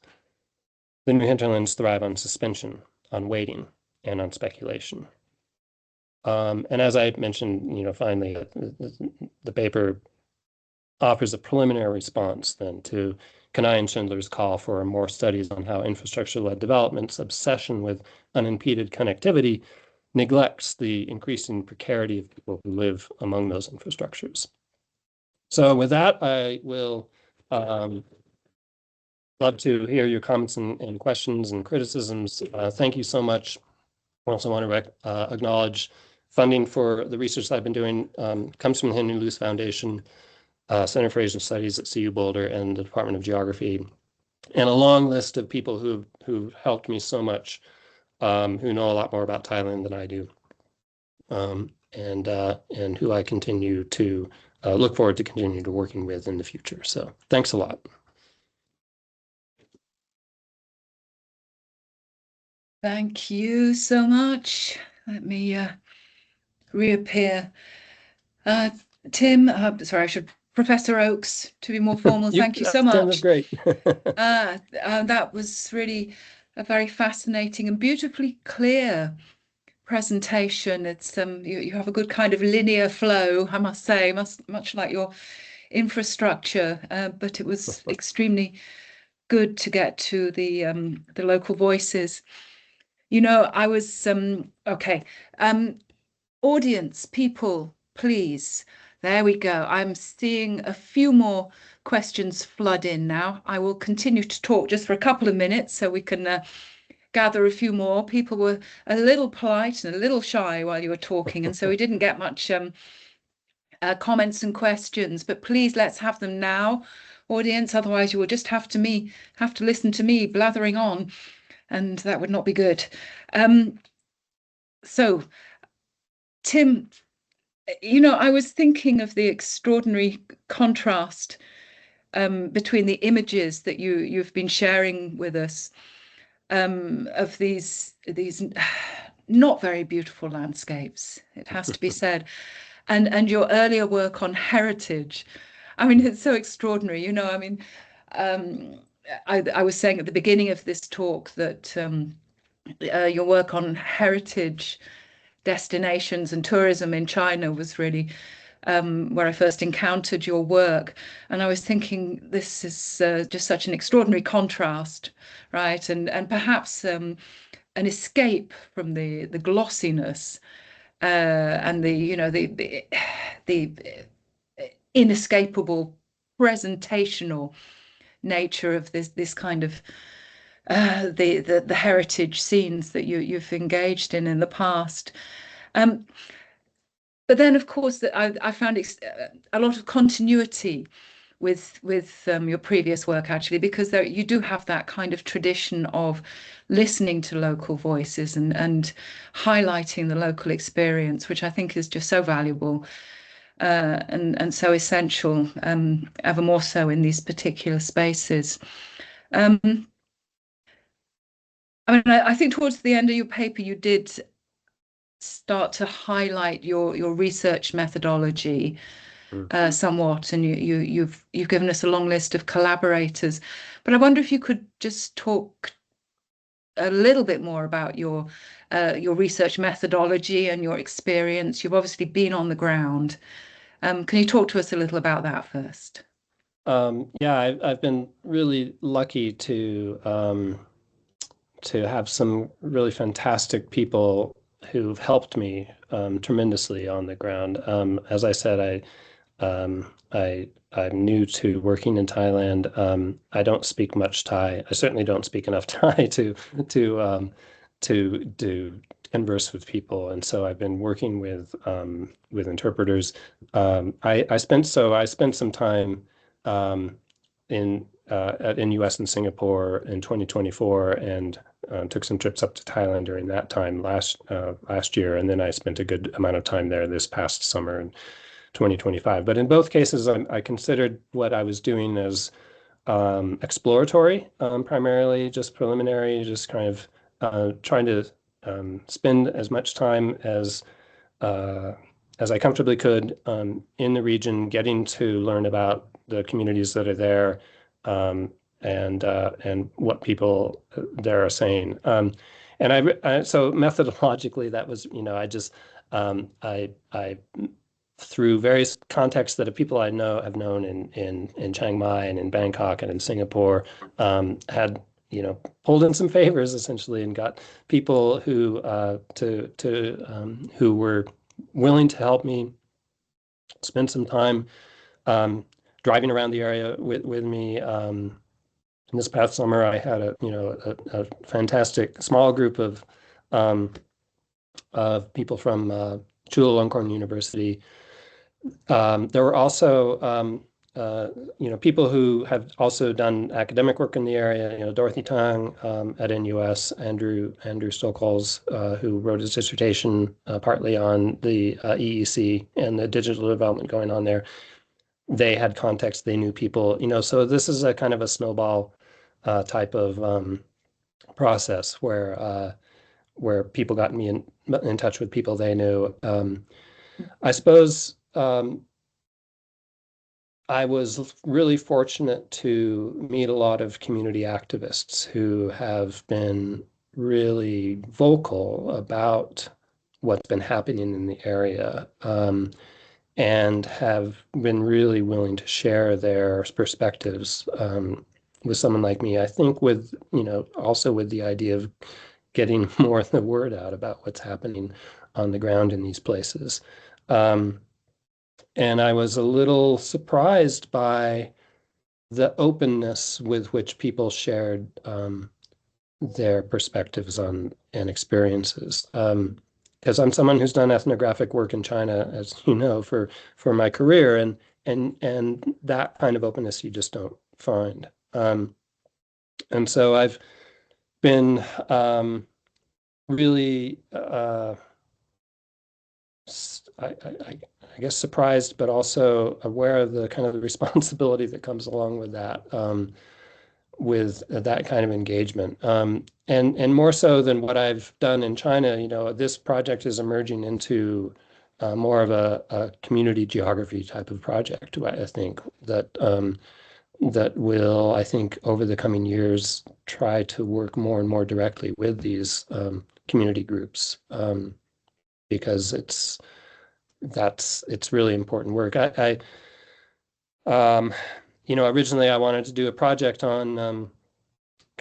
The new hinterlands thrive on suspension, on waiting, and on speculation. And as I mentioned, finally, the paper offers a preliminary response then to Kanai and Schindler's call for more studies on how infrastructure-led development's obsession with unimpeded connectivity neglects the increasing precarity of people who live among those infrastructures. So with that, I will love to hear your comments and questions and criticisms. Thank you so much. I also want to acknowledge funding for the research that I've been doing comes from the Henry Luce Foundation, Center for Asian Studies at CU Boulder, and the Department of Geography, and a long list of people who've helped me so much, who know a lot more about Thailand than I do, and who I continue to look forward to continuing to working with in the future. So thanks a lot. Thank you so much. Let me reappear. Tim, sorry, I should Professor Oakes, to be more formal. Thank you so much. Tim, that's great. That was really a very fascinating and beautifully clear presentation. It's you have a good kind of linear flow, I must say, much like your infrastructure, but it was extremely good to get to the local voices. I was okay. Audience, people, please. There we go. I'm seeing a few more questions flood in now. I will continue to talk just for a couple of minutes so we can gather a few more. People were a little polite and a little shy while you were talking, and so we didn't get much comments and questions. But please, let's have them now, audience. Otherwise, you will just have to listen to me blathering on, and that would not be good. So, Tim, I was thinking of the extraordinary contrast between the images that you've been sharing with us of these not very beautiful landscapes, it has to be said, and your earlier work on heritage. I mean, it's so extraordinary. I was saying at the beginning of this talk that your work on heritage destinations and tourism in China was really where I first encountered your work. And I was thinking, this is just such an extraordinary contrast, right? And perhaps an escape from the glossiness and the inescapable presentational nature of this kind of the heritage scenes that you've engaged in the past. But then, of course, that I found a lot of continuity with your previous work, actually, because you do have that kind of tradition of listening to local voices and highlighting the local experience, which I think is just so valuable and so essential, ever more so in these particular spaces. I mean, I think towards the end of your paper, you did start to highlight your research methodology somewhat, and you've given us a long list of collaborators. But I wonder if you could just talk a little bit more about your research methodology and your experience. You've obviously been on the ground. Can you talk to us a little about that first? Yeah, I've been really lucky to have some really fantastic people who've helped me tremendously on the ground. As I said, I'm new to working in Thailand. I don't speak much Thai. I certainly don't speak enough Thai to converse with people, and so I've been working with interpreters. I spent some time in US and Singapore in 2024, and took some trips up to Thailand during that time last year, and then I spent a good amount of time there this past summer in 2025. But in both cases, I considered what I was doing as exploratory, primarily just preliminary, just kind of trying to spend as much time as I comfortably could in the region, getting to learn about the communities that are there, and what people there are saying. And so methodologically, that was, I just I through various contexts that people I know have known in Chiang Mai and in Bangkok and in Singapore, had pulled in some favors essentially, and got people who who were willing to help me spend some time driving around the area with me. This past summer, I had a fantastic small group of people from Chulalongkorn University. There were also people who have also done academic work in the area. Dorothy Tang at NUS, Andrew Stokols, who wrote his dissertation partly on the EEC and the digital development going on there. They had context, they knew people, so this is a kind of a snowball type of process where people got me in touch with people they knew. I suppose I was really fortunate to meet a lot of community activists who have been really vocal about what's been happening in the area, and have been really willing to share their perspectives with someone like me. I think with, also with the idea of getting more of the word out about what's happening on the ground in these places. And I was a little surprised by the openness with which people shared their perspectives on and experiences. Because I'm someone who's done ethnographic work in China, as you know, for my career, and that kind of openness you just don't find. And so I've been really, I guess, surprised, but also aware of the kind of the responsibility that comes along with that kind of engagement. And more so than what I've done in China, this project is emerging into more of a community geography type of project. I think that will, I think, over the coming years, try to work more and more directly with these community groups, because it's really important work. Originally I wanted to do a project on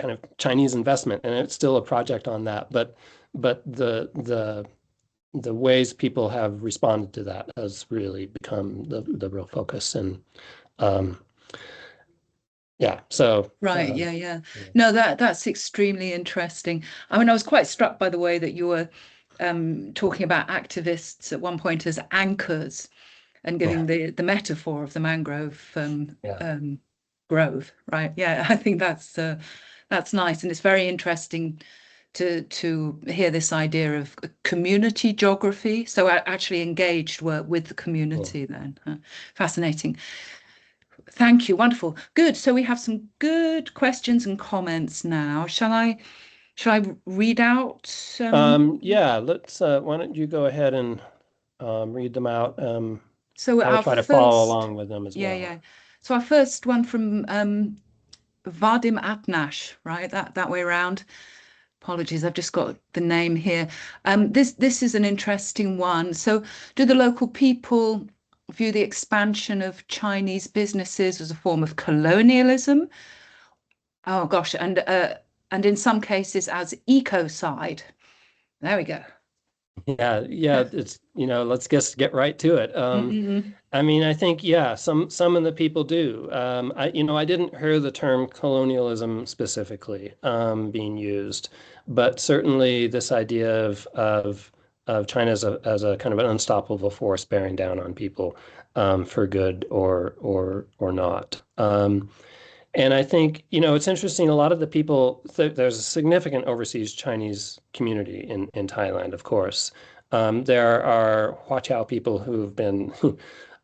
kind of Chinese investment, and it's still a project on that. But the ways people have responded to that has really become the real focus. And yeah, so right, yeah. No, that's extremely interesting. I mean, I was quite struck by the way that you were talking about activists at one point as anchors and giving the metaphor of the mangrove grove, right? Yeah, I think that's nice, and it's very interesting to hear this idea of community geography. So I actually engaged work with the community then. Fascinating. Thank you. Wonderful. Good. So we have some good questions and comments now. Shall I read out? Yeah, let's why don't you go ahead and read them out. So I'll our try to first, follow along with them as well. Yeah. So our first one from Vadim Atnash, right? That way around. Apologies, I've just got the name here. This is an interesting one. So, do the local people view the expansion of Chinese businesses as a form of colonialism? Oh gosh, and in some cases as ecocide. There we go. Yeah, it's, let's get right to it. I mean, I think, yeah, some of the people do. I didn't hear the term colonialism specifically being used, but certainly this idea of China as a kind of an unstoppable force bearing down on people for good or not. And I think, it's interesting. A lot of the people, there's a significant overseas Chinese community in Thailand, of course. There are Huaqiao people who've been,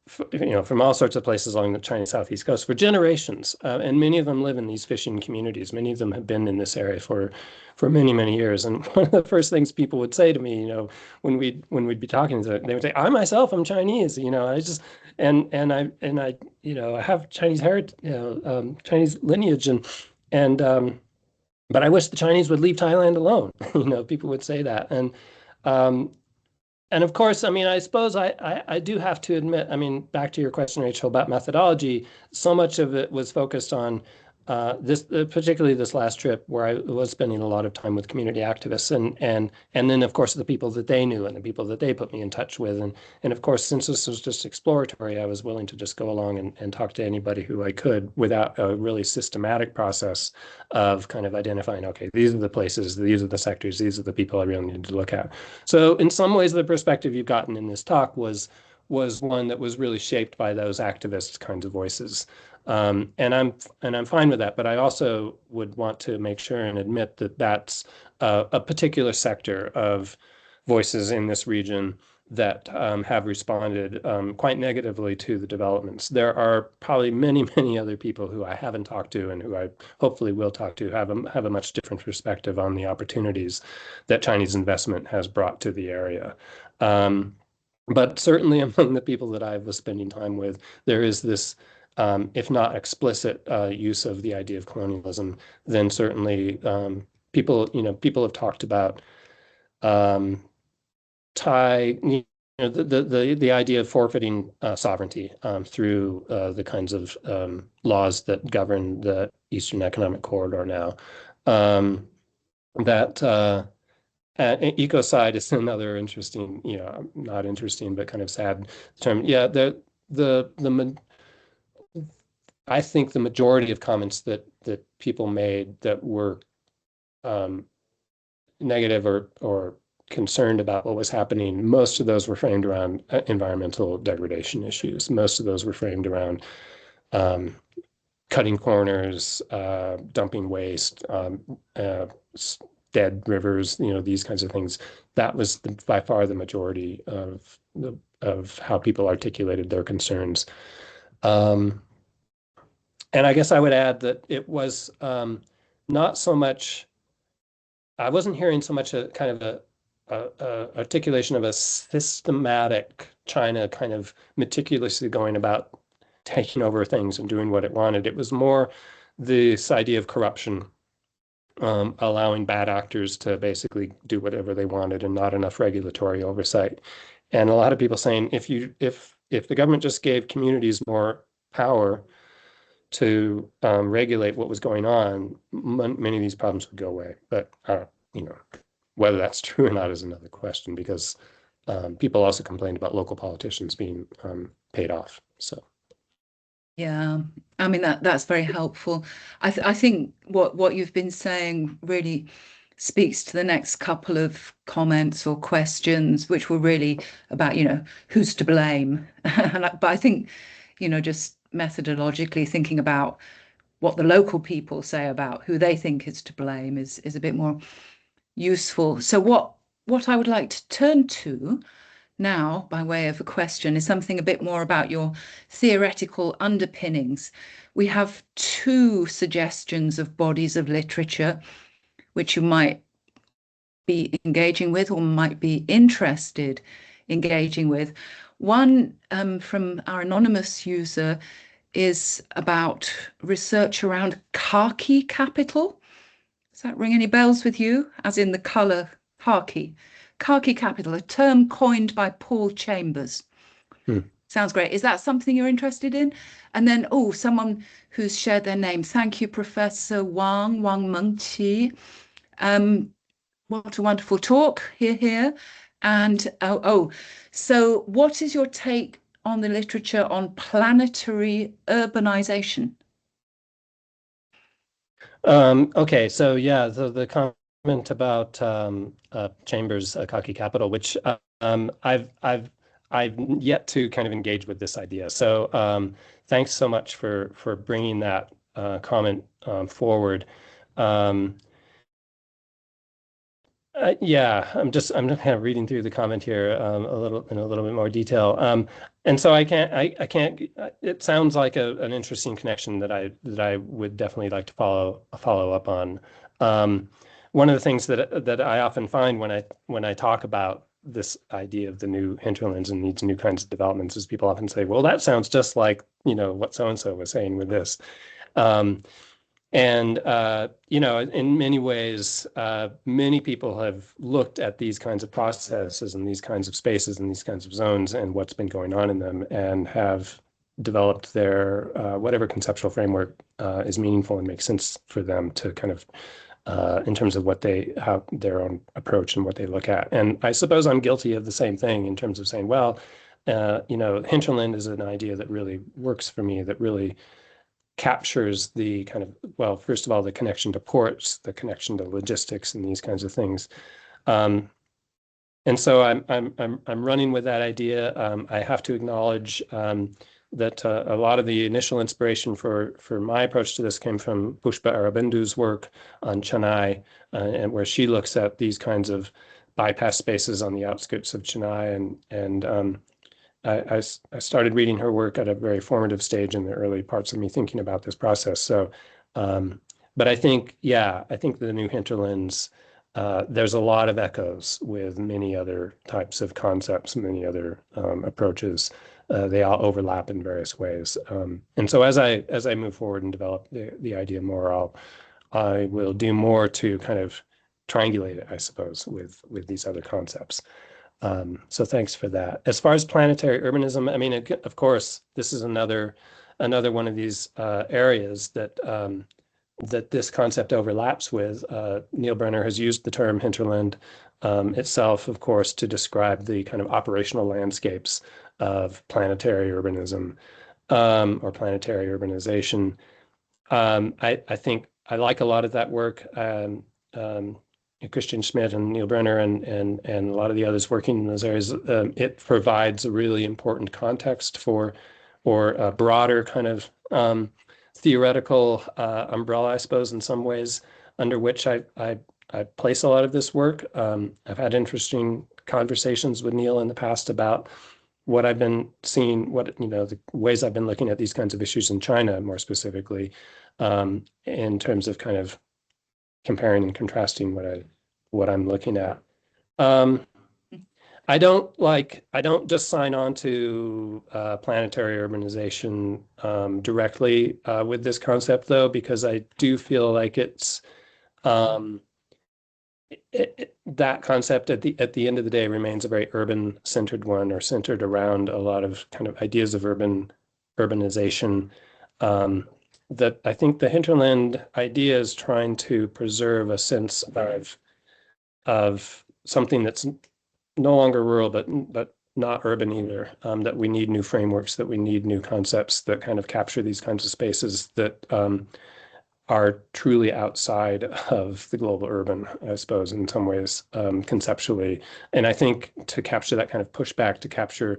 from all sorts of places along the Chinese southeast coast for generations, and many of them live in these fishing communities. Many of them have been in this area for many, many years. And one of the first things people would say to me, when we'd be talking to them, they would say, "I myself am Chinese. I just I have Chinese heritage, Chinese lineage, and but I wish the Chinese would leave Thailand alone." People would say that, um, and of course, I mean, I suppose I do have to admit, I mean, back to your question, Rachel, about methodology, so much of it was focused on particularly this last trip where I was spending a lot of time with community activists and then, of course, the people that they knew and the people that they put me in touch with. And of course, since this was just exploratory, I was willing to just go along and talk to anybody who I could without a really systematic process of kind of identifying, okay, these are the places, these are the sectors, these are the people I really need to look at. So in some ways, the perspective you've gotten in this talk was one that was really shaped by those activist kinds of voices. And I'm fine with that, but I also would want to make sure and admit that that's a particular sector of voices in this region that have responded quite negatively to the developments. There are probably many, many other people who I haven't talked to and who I hopefully will talk to have a much different perspective on the opportunities that Chinese investment has brought to the area. But certainly among the people that I was spending time with, there is this if not explicit use of the idea of colonialism, then certainly people have talked about Thai, the idea of forfeiting sovereignty through the kinds of laws that govern the Eastern Economic Corridor now. That ecocide is another interesting, not interesting, but kind of sad term. Yeah, I think the majority of comments that people made that were negative or concerned about what was happening, most of those were framed around environmental degradation issues. Most of those were framed around cutting corners, dumping waste, dead rivers, these kinds of things. That was by far the majority of how people articulated their concerns. And I guess I would add that it was not so much, I wasn't hearing so much a kind of a articulation of a systematic China kind of meticulously going about taking over things and doing what it wanted. It was more this idea of corruption, allowing bad actors to basically do whatever they wanted and not enough regulatory oversight. And a lot of people saying if the government just gave communities more power, to regulate what was going on, many of these problems would go away. But whether that's true or not is another question, because people also complained about local politicians being paid off. So. Yeah, I mean that's very helpful. I think what you've been saying really speaks to the next couple of comments or questions, which were really about, who's to blame. But I think, just methodologically thinking about what the local people say about who they think is to blame is a bit more useful. So what I would like to turn to now, by way of a question, is something a bit more about your theoretical underpinnings. We have two suggestions of bodies of literature which you might be engaging with or might be interested engaging with. One from our anonymous user is about research around khaki capital. Does that ring any bells with you? As in the colour khaki. Khaki capital, a term coined by Paul Chambers. Sounds great. Is that something you're interested in? And then, someone who's shared their name. Thank you, Professor Wang Mengqi. What a wonderful talk. Here. And so what is your take on the literature on planetary urbanization? Okay, so yeah, the comment about Chambers' khaki capital, which I've yet to kind of engage with this idea. So thanks so much for bringing that comment forward. Yeah, I'm just kind of reading through the comment here a little bit more detail. And so I can't. It sounds like an interesting connection that I would definitely like to follow up on. One of the things that I often find when I talk about this idea of the new hinterlands and these new kinds of developments is people often say, well, that sounds just like what so and so was saying with this. And in many ways, many people have looked at these kinds of processes and these kinds of spaces and these kinds of zones and what's been going on in them, and have developed their whatever conceptual framework is meaningful and makes sense for them to kind of in terms of how their own approach and what they look at. And I suppose I'm guilty of the same thing in terms of saying, well, hinterland is an idea that really works for me, that really captures the kind of, well, first of all, the connection to ports, the connection to logistics and these kinds of things. And so I'm running with that idea. I have to acknowledge that a lot of the initial inspiration for my approach to this came from Pushpa Arabindu's work on Chennai, and where she looks at these kinds of bypass spaces on the outskirts of Chennai, and I started reading her work at a very formative stage in the early parts of me thinking about this process. So, but I think the new hinterlands, there's a lot of echoes with many other types of concepts, many other approaches. They all overlap in various ways. And so as I move forward and develop the idea more, I will do more to kind of triangulate it, I suppose, with these other concepts. So thanks for that. As far as planetary urbanism, I mean, of course, this is another one of these areas that this concept overlaps with. Neil Brenner has used the term hinterland itself, of course, to describe the kind of operational landscapes of planetary urbanism or planetary urbanization. I think I like a lot of that work. Christian Schmidt and Neil Brenner and a lot of the others working in those areas, it provides a really important context for a broader kind of theoretical umbrella, I suppose, in some ways, under which I place a lot of this work. I've had interesting conversations with Neil in the past about what I've been seeing, the ways I've been looking at these kinds of issues in China, more specifically, in terms of kind of comparing and contrasting what I'm looking at. I don't just sign on to planetary urbanization directly with this concept, though, because I do feel like it's that concept at the end of the day remains a very urban-centered one, or centered around a lot of kind of ideas of urbanization. that I think the hinterland idea is trying to preserve a sense of something that's no longer rural, but not urban either. That we need new frameworks, that we need new concepts that kind of capture these kinds of spaces that are truly outside of the global urban, I suppose, in some ways, conceptually. And I think to capture that kind of pushback, to capture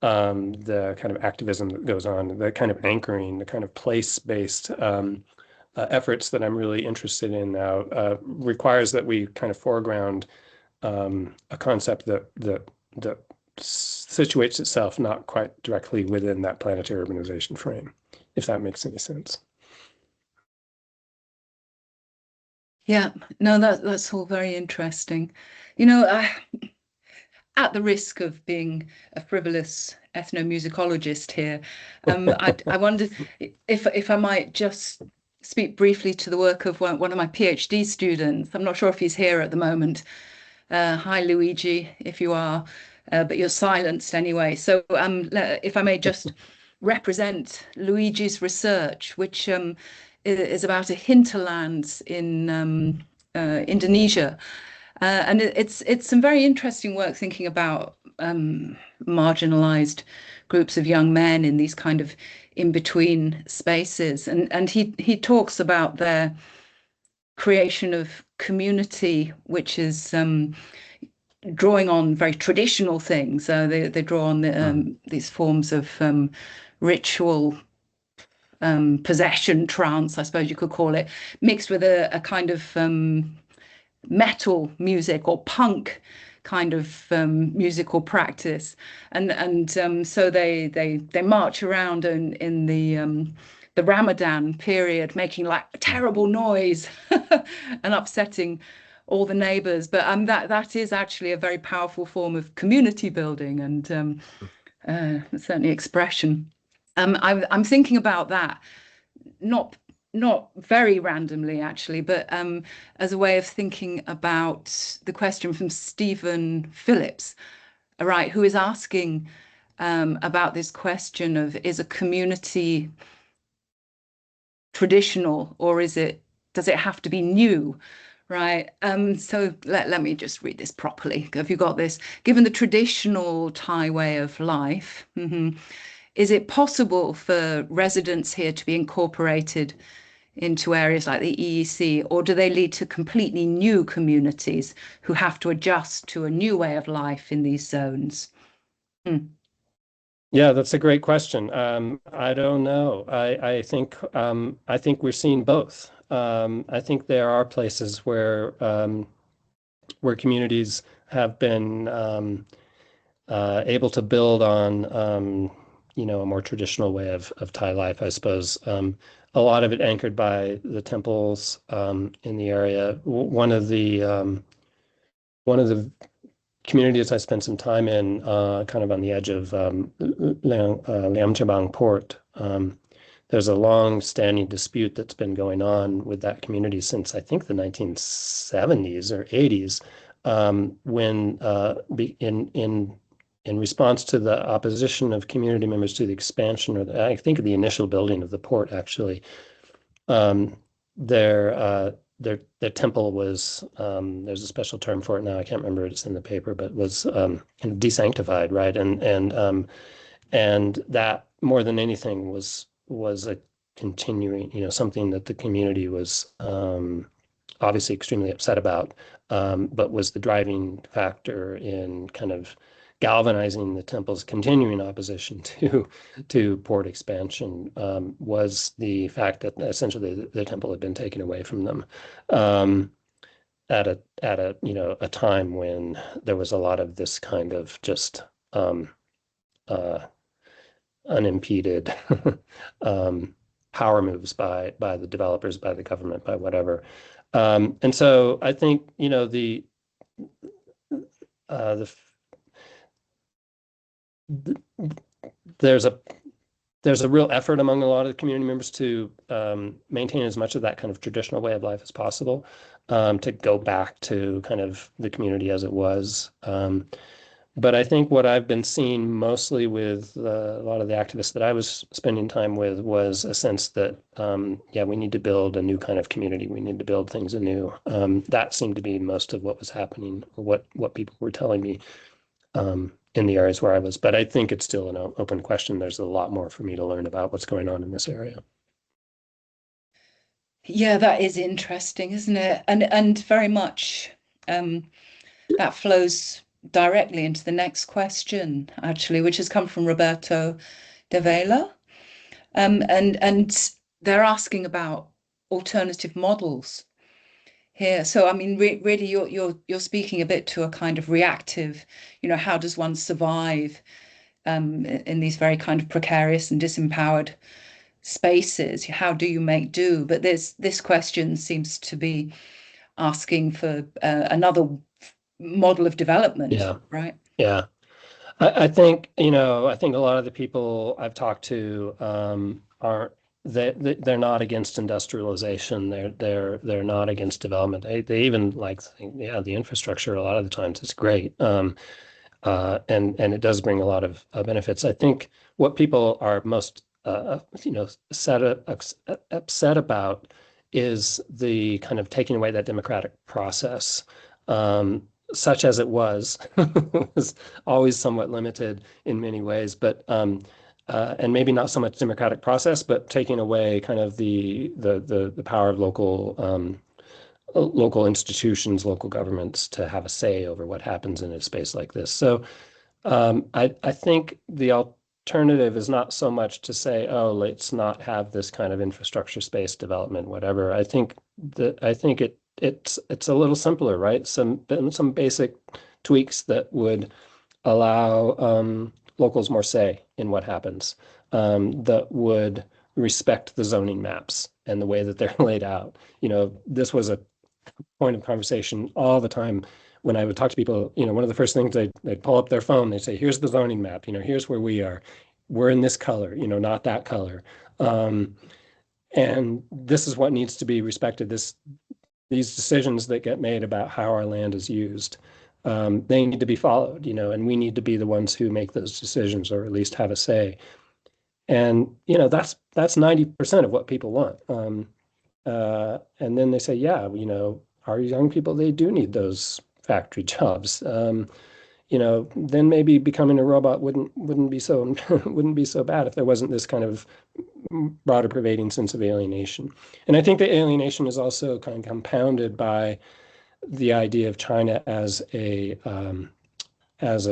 the kind of activism that goes on, the kind of anchoring, the kind of place-based efforts that I'm really interested in now requires that we kind of foreground a concept that situates itself not quite directly within that planetary urbanization frame, if that makes any sense. Yeah, no, that's all very interesting. You know, at the risk of being a frivolous ethnomusicologist here, I wondered if I might just speak briefly to the work of one of my PhD students. I'm not sure if he's here at the moment. Hi, Luigi, if you are, but you're silenced anyway. So if I may just represent Luigi's research, which is about a hinterlands in Indonesia. And it's some very interesting work thinking about marginalized groups of young men in these kind of in-between spaces. And he talks about their creation of community, which is drawing on very traditional things. They draw on these forms of ritual possession, trance, I suppose you could call it, mixed with a kind of metal music or punk kind of musical practice, and so they march around in the Ramadan period, making like terrible noise and upsetting all the neighbors. But that is actually a very powerful form of community building and certainly expression. I'm thinking about that, not very randomly actually, but as a way of thinking about the question from Stephen Phillips, right, who is asking about this question of, is a community traditional or does it have to be new? Right. So let me just read this properly. Have you got this? Given the traditional Thai way of life, is it possible for residents here to be incorporated into areas like the EEC, or do they lead to completely new communities who have to adjust to a new way of life in these zones? Yeah, that's a great question. I don't know. I think we're seeing both. I think there are places where communities have been able to build on a more traditional way of Thai life, I suppose. A lot of it anchored by the temples in the area. One of the communities I spent some time in, kind of on the edge of Liam Chabang port. There's a long-standing dispute that's been going on with that community since I think the 1970s or 80s, when in response to the opposition of community members to the expansion, or I think the initial building of the port, actually, their temple was, there's a special term for it now, I can't remember, it's in the paper, but was kind of desanctified, right? And that more than anything was a continuing, something that the community was obviously extremely upset about, but was the driving factor in kind of galvanizing the temple's continuing opposition to port expansion, was the fact that essentially the temple had been taken away from them at a time when there was a lot of this kind of just unimpeded power moves by the developers, by the government, by whatever. And so I think there's a real effort among a lot of the community members to maintain as much of that kind of traditional way of life as possible, to go back to kind of the community as it was. But I think what I've been seeing mostly with a lot of the activists that I was spending time with was a sense that, yeah, we need to build a new kind of community. We need to build things anew. That seemed to be most of what was happening, or what people were telling me in the areas where I was. But I think it's still an open question. There's a lot more for me to learn about what's going on in this area. Yeah, that is interesting, isn't it? And very much that flows directly into the next question, actually, which has come from Roberto de Vela. And they're asking about alternative models here. So I mean, really, you're speaking a bit to a kind of reactive, how does one survive in these very kind of precarious and disempowered spaces? How do you make do? But this question seems to be asking for another model of development, Yeah, right? yeah. I think, I think a lot of the people I've talked to aren't they're not against industrialization. They're not against development. They even like think, yeah, the infrastructure a lot of the times is great. And it does bring a lot of benefits. I think what people are most upset about is the kind of taking away that democratic process. Such as it was, was always somewhat limited in many ways, but and maybe not so much democratic process, but taking away kind of the power of local institutions, local governments to have a say over what happens in a space like this. So I think the alternative is not so much to say, oh, let's not have this kind of infrastructure space development, whatever. I think it's a little simpler, right? Some basic tweaks that would allow locals more say in what happens, that would respect the zoning maps and the way that they're laid out. This was a point of conversation all the time when I would talk to people. One of the first things they'd pull up their phone, they'd say, here's the zoning map, here's where we are. We're in this color, not that color. And this is what needs to be respected. These decisions that get made about how our land is used, they need to be followed, and we need to be the ones who make those decisions, or at least have a say. And, that's 90% of what people want. And then they say, yeah, our young people, they do need those factory jobs. Then maybe becoming a robot wouldn't be so wouldn't be so bad if there wasn't this kind of broader pervading sense of alienation. And I think the alienation is also kind of compounded by the idea of China as as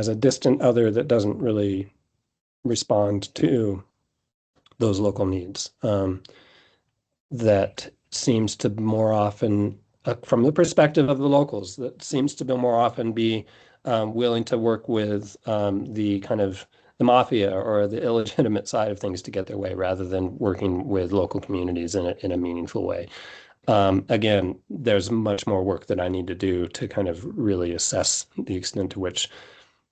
a distant other that doesn't really respond to those local needs. That seems to more often, from the perspective of the locals, that seems to more often be willing to work with the kind of the mafia or the illegitimate side of things to get their way, rather than working with local communities in a meaningful way. Again, there's much more work that I need to do to kind of really assess the extent to which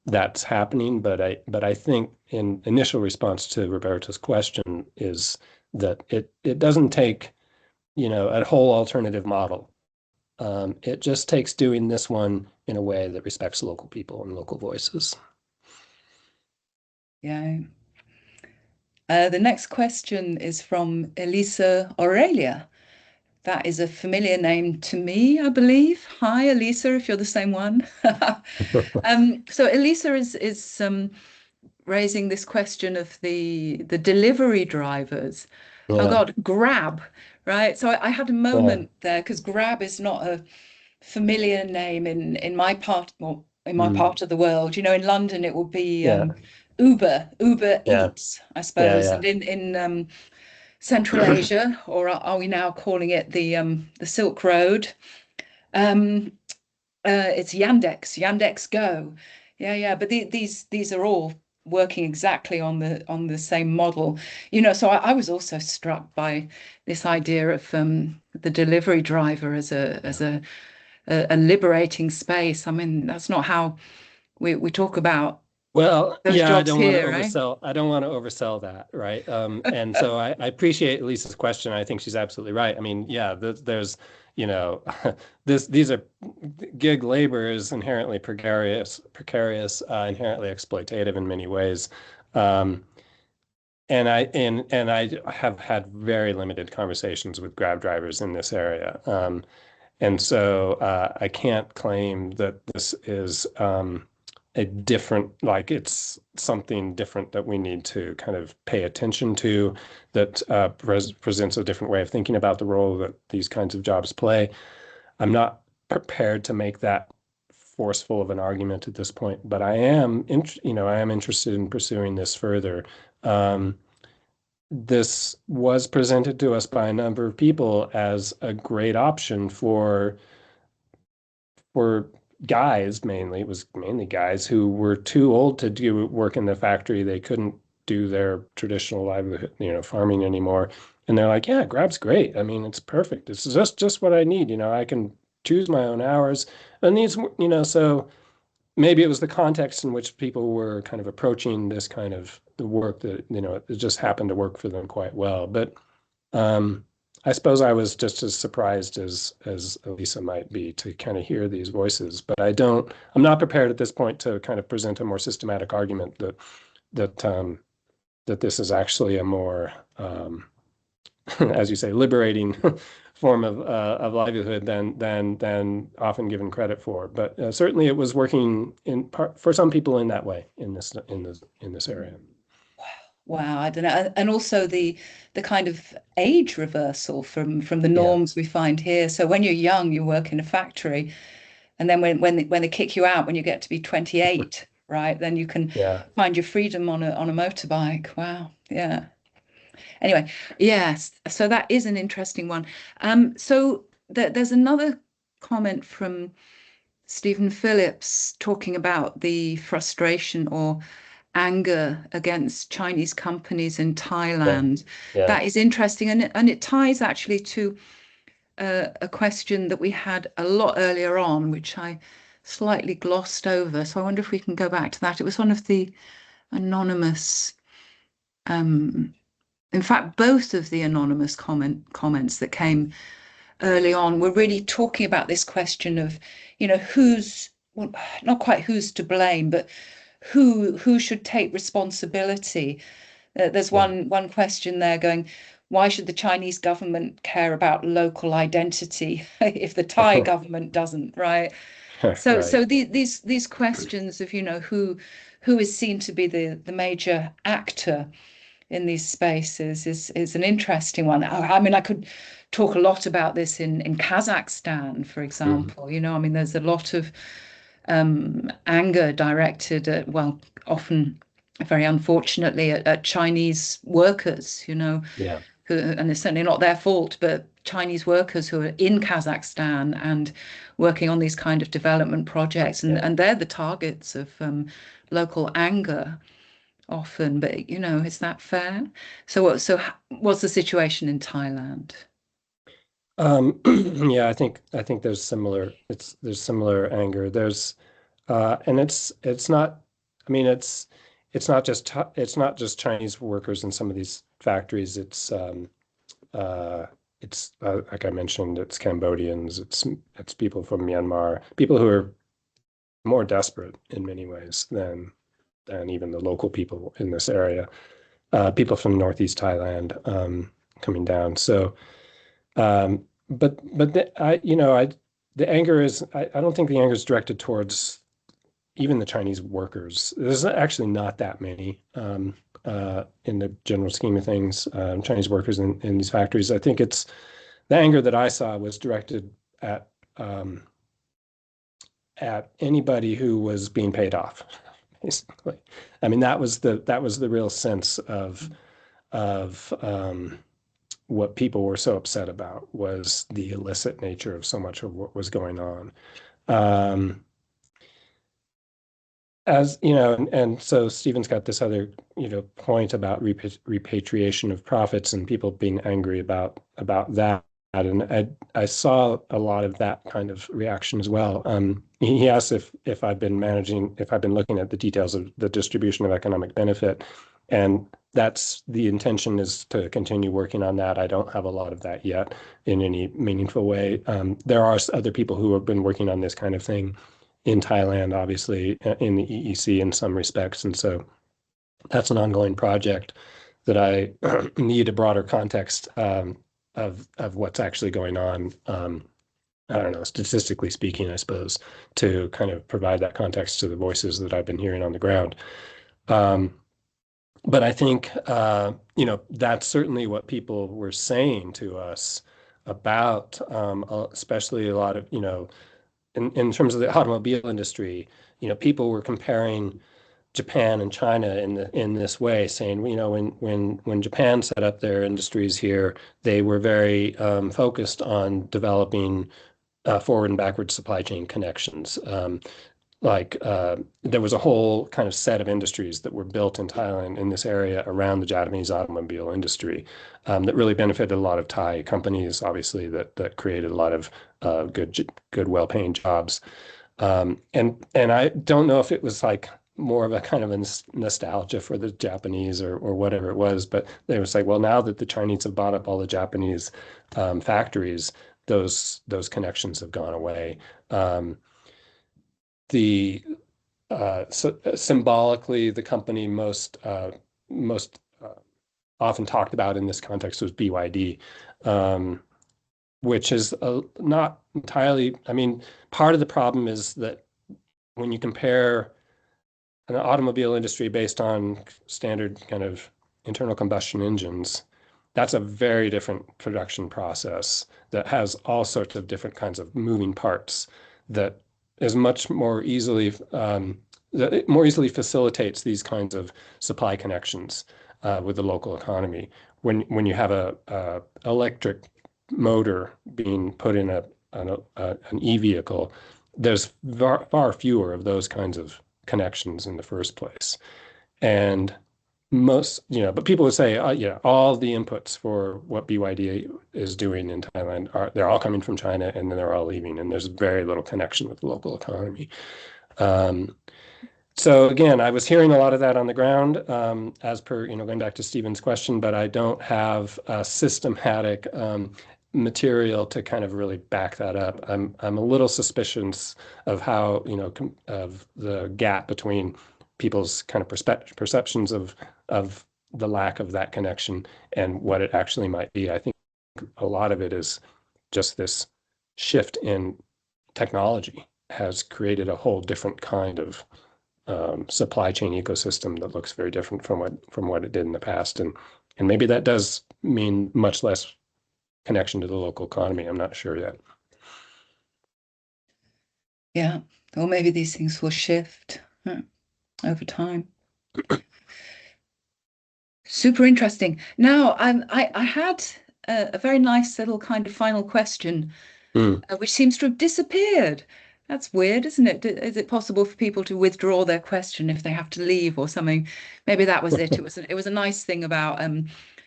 that's happening. But I think in initial response to Roberto's question is that it doesn't take, a whole alternative model. It just takes doing this one in a way that respects local people and local voices. Yeah. The next question is from Elisa Aurelia. That is a familiar name to me, I believe. Hi, Elisa, if you're the same one. So Elisa is raising this question of the delivery drivers. Oh Yeah, God, Grab, right? So I had a yeah, moment there, because Grab is not a familiar name in my part, well, in my part of the world. In London it would be yeah, Uber yeah, Eats, I yeah, suppose, yeah. and in Central Asia, or are we now calling it the Silk Road? Um, it's Yandex Go. Yeah. But these are all working exactly on the same model. So I was also struck by this idea of the delivery driver as a liberating space. I mean, that's not how we talk about Well, those yeah, I jobs don't want to here, right? oversell. I don't want to oversell that, right? And so I appreciate Lisa's question. I think she's absolutely right. I mean, yeah, there's, you know, these are gig labor is inherently precarious, inherently exploitative in many ways. Um, and I have had very limited conversations with Grab drivers in this area. And so I can't claim that this is a different, like it's something different that we need to kind of pay attention to, that presents a different way of thinking about the role that these kinds of jobs play. I'm not prepared to make that forceful of an argument at this point, but I am, I am interested in pursuing this further. Um, this was presented to us by a number of people as a great option for guys mainly. It was mainly guys who were too old to do work in the factory. They couldn't do their traditional livelihood, farming anymore. And they're like, yeah, Grab's great. I mean, it's perfect. It's just what I need. I can choose my own hours. And these, so maybe it was the context in which people were kind of approaching this kind of the work that, it just happened to work for them quite well. But I suppose I was just as surprised as Elisa might be to kind of hear these voices, but I'm not prepared at this point to kind of present a more systematic argument that this is actually a more, as you say, liberating form of livelihood than often given credit for. But certainly it was working in part for some people in that way in this area. Wow, I don't know. And also the kind of age reversal from the Yeah. norms we find here. So when you're young, you work in a factory, and then when they kick you out when you get to be 28, right? Then you can Yeah. find your freedom on a motorbike. Wow. Yeah. Anyway, yes. So that is an interesting one. So there's another comment from Stephen Phillips talking about the frustration or anger against Chinese companies in Yeah. Thailand. Yeah. That is interesting, and it ties actually to a question that we had a lot earlier on, which I slightly glossed over. So I wonder if we can go back to that. It was one of the anonymous, in fact, both of the anonymous comments that came early on were really talking about this question of, who's, well, not quite who's to blame, but who should take responsibility. There's Yeah. one question there going, why should the Chinese government care about local identity if the Thai government doesn't, right? So Right. so these questions of, who is seen to be the major actor in these spaces is an interesting one. I mean, I could talk a lot about this in Kazakhstan, for Mhm. example. I mean, there's a lot of anger directed at, well, often very unfortunately at Chinese workers, Yeah. and it's certainly not their fault, but Chinese workers who are in Kazakhstan and working on these kind of development projects, and, Yeah. and they're the targets of local anger often. But is that fair? So what's the situation in Thailand? Yeah, I think there's similar anger. And it's not, I mean, it's not just Chinese workers in some of these factories. It's like I mentioned, it's Cambodians, it's people from Myanmar, people who are more desperate in many ways than even the local people in this area. People from Northeast Thailand coming down. So, but the anger is, I don't think the anger is directed towards even the Chinese workers. There's actually not that many in the general scheme of things, Chinese workers in these factories. I think it's the anger that I saw was directed um, at anybody who was being paid off, basically. I mean, that was the real sense of what people were so upset about was the illicit nature of so much of what was going on. Um, as you know, and so Stephen's got this other, point about repatriation of profits and people being angry about that. And I saw a lot of that kind of reaction as well. He asked if I've been looking at the details of the distribution of economic benefit, and that's the intention, is to continue working on that. I don't have a lot of that yet in any meaningful way. There are other people who have been working on this kind of thing in Thailand, obviously, in the EEC in some respects, and so that's an ongoing project that I need a broader context of what's actually going on. I don't know, statistically speaking, I suppose, to kind of provide that context to the voices that I've been hearing on the ground. But I think, that's certainly what people were saying to us about, especially a lot of, in terms of the automobile industry, people were comparing Japan and China in this way, saying, when Japan set up their industries here, they were very focused on developing forward and backward supply chain connections. There was a whole kind of set of industries that were built in Thailand in this area around the Japanese automobile industry that really benefited a lot of Thai companies, obviously, that created a lot of good, well-paying jobs. And I don't know if it was like more of a kind of a nostalgia for the Japanese or whatever it was, but they was like, well, now that the Chinese have bought up all the Japanese factories, those connections have gone away. Symbolically, the company most often talked about in this context was BYD, which is not entirely. I mean, part of the problem is that when you compare an automobile industry based on standard kind of internal combustion engines, that's a very different production process that has all sorts of different kinds of moving parts that is much more easily that it more easily facilitates these kinds of supply connections with the local economy. When you have a electric motor being put in an e-vehicle, there's far fewer of those kinds of connections in the first place. And but people would say, all the inputs for what BYD is doing in Thailand they're all coming from China, and then they're all leaving, and there's very little connection with the local economy. So again, I was hearing a lot of that on the ground, as per, going back to Stephen's question, but I don't have a systematic material to kind of really back that up. I'm a little suspicious of how, of the gap between people's kind of perceptions of the lack of that connection and what it actually might be. I think a lot of it is just this shift in technology has created a whole different kind of supply chain ecosystem that looks very different from what it did in the past, and maybe that does mean much less connection to the local economy. I'm not sure yet. Yeah, or maybe these things will shift over time. Super interesting. Now, I had a very nice little kind of final question, which seems to have disappeared. That's weird, isn't it? Is it possible for people to withdraw their question if they have to leave or something? Maybe that was it. It was a nice thing about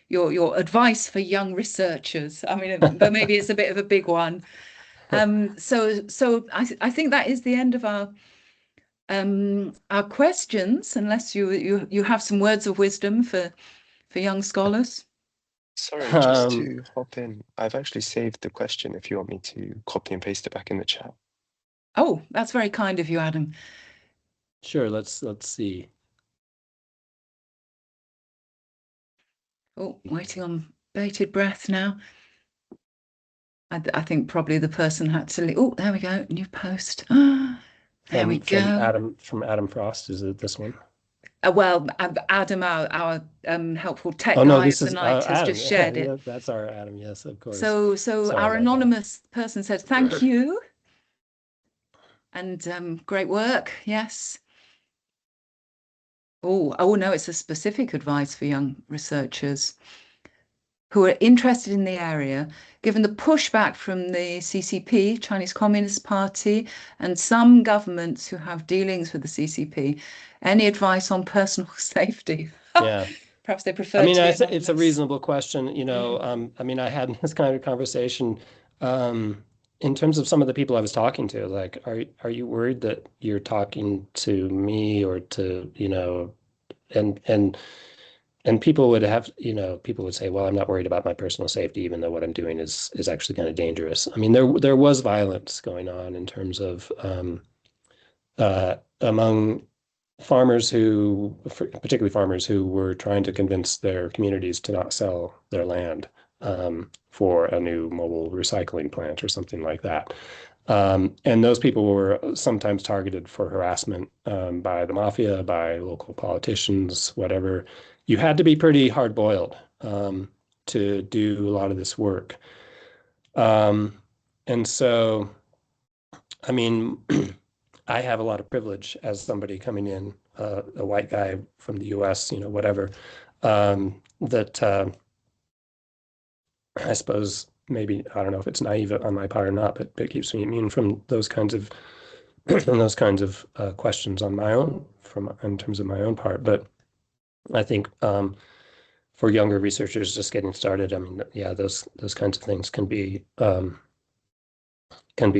your advice for young researchers. I mean, but maybe it's a bit of a big one. So I think that is the end of our questions, unless you have some words of wisdom for young scholars. Sorry, just to hop in, I've actually saved the question if you want me to copy and paste it back in the chat. Oh, that's very kind of you, Adam. Sure, let's see. Oh, waiting on bated breath now. I think probably the person had to leave. Oh, there we go. New post. There we go. From Adam Frost. Is it this one? Well, Adam, our helpful tech guy guy tonight, has just shared it. Yeah, that's our Adam. Yes, of course. So Sorry our anonymous person said thank you, and great work. Yes. Oh no, it's a specific advice for young researchers who are interested in the area, given the pushback from the CCP, Chinese Communist Party, and some governments who have dealings with the CCP. Any advice on personal safety? Yeah. Perhaps they prefer I mean, to be it's a anonymous. reasonable question, you know. I mean, I had this kind of conversation in terms of some of the people I was talking to, like, are you worried that you're talking to me or to, you know, and people would have, you know, people would say, well, I'm not worried about my personal safety, even though what I'm doing is actually kind of dangerous. I mean, there was violence going on in terms of among farmers who, particularly farmers who were trying to convince their communities to not sell their land for a new mobile recycling plant or something like that. And those people were sometimes targeted for harassment by the mafia, by local politicians, whatever. You had to be pretty hard-boiled to do a lot of this work. And so, I mean, I have a lot of privilege as somebody coming in, a white guy from the US, you know, whatever, that I suppose maybe, I don't know if it's naive on my part or not, but it keeps me immune from those kinds of questions on my own, in terms of my own part. But I think for younger researchers just getting started, I mean, yeah, those kinds of things can be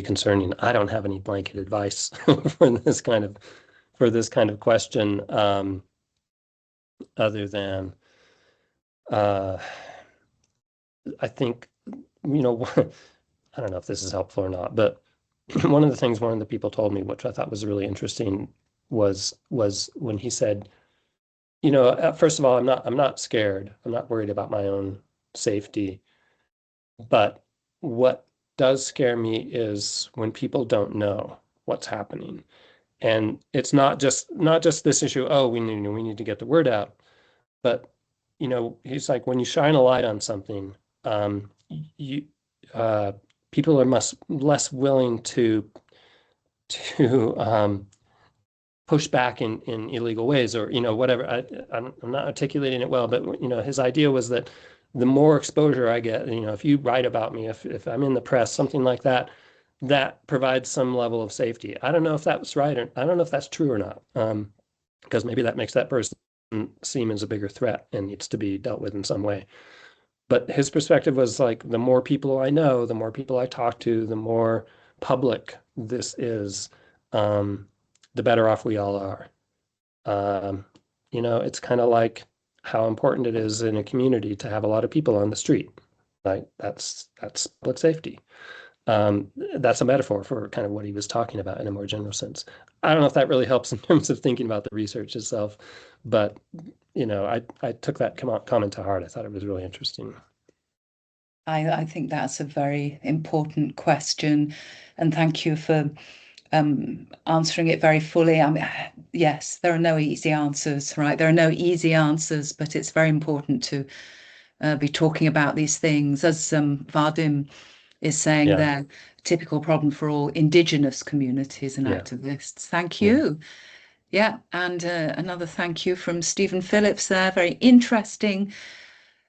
concerning. I don't have any blanket advice for this kind of question, other than I think, you know, I don't know if this is helpful or not, but one of the people told me, which I thought was really interesting, was when he said, you know, first of all, I'm not scared. I'm not worried about my own safety. But what does scare me is when people don't know what's happening. And it's not just this issue, oh, we need to get the word out. But, you know, he's like, when you shine a light on something, you people are less willing to push back in illegal ways, or, you know, whatever. I'm not articulating it well, but, you know, his idea was that the more exposure I get, you know, if you write about me, if I'm in the press, something like that, that provides some level of safety. I don't know if that's right, or I don't know if that's true or not, because maybe that makes that person seem as a bigger threat and needs to be dealt with in some way. But his perspective was like, the more people I know, the more people I talk to, the more public this is, the better off we all are. You know, it's kind of like how important it is in a community to have a lot of people on the street. Like that's public safety. That's a metaphor for kind of what he was talking about in a more general sense. I don't know if that really helps in terms of thinking about the research itself, but, you know, I took that comment to heart. I thought it was really interesting. I think that's a very important question, and thank you for answering it very fully. I mean, yes, there are no easy answers, right? There are no easy answers, but it's very important to be talking about these things. As Vadim is saying, they're a typical problem for all indigenous communities and activists. Thank you. Yeah, and another thank you from Stephen Phillips there. Very interesting.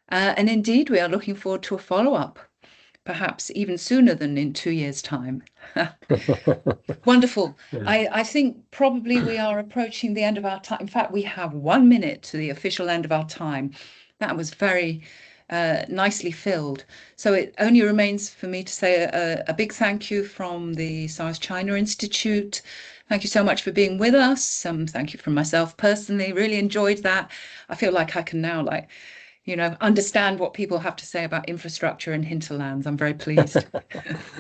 And indeed, we are looking forward to a follow-up, perhaps even sooner than in 2 years' time. Wonderful. I think probably we are approaching the end of our time. In fact, we have 1 minute to the official end of our time. That was very nicely filled. So it only remains for me to say a big thank you from the SOAS China Institute. Thank you so much for being with us. Thank you from myself personally. Really enjoyed that. I feel like I can now, like, you know, understand what people have to say about infrastructure and hinterlands. I'm very pleased.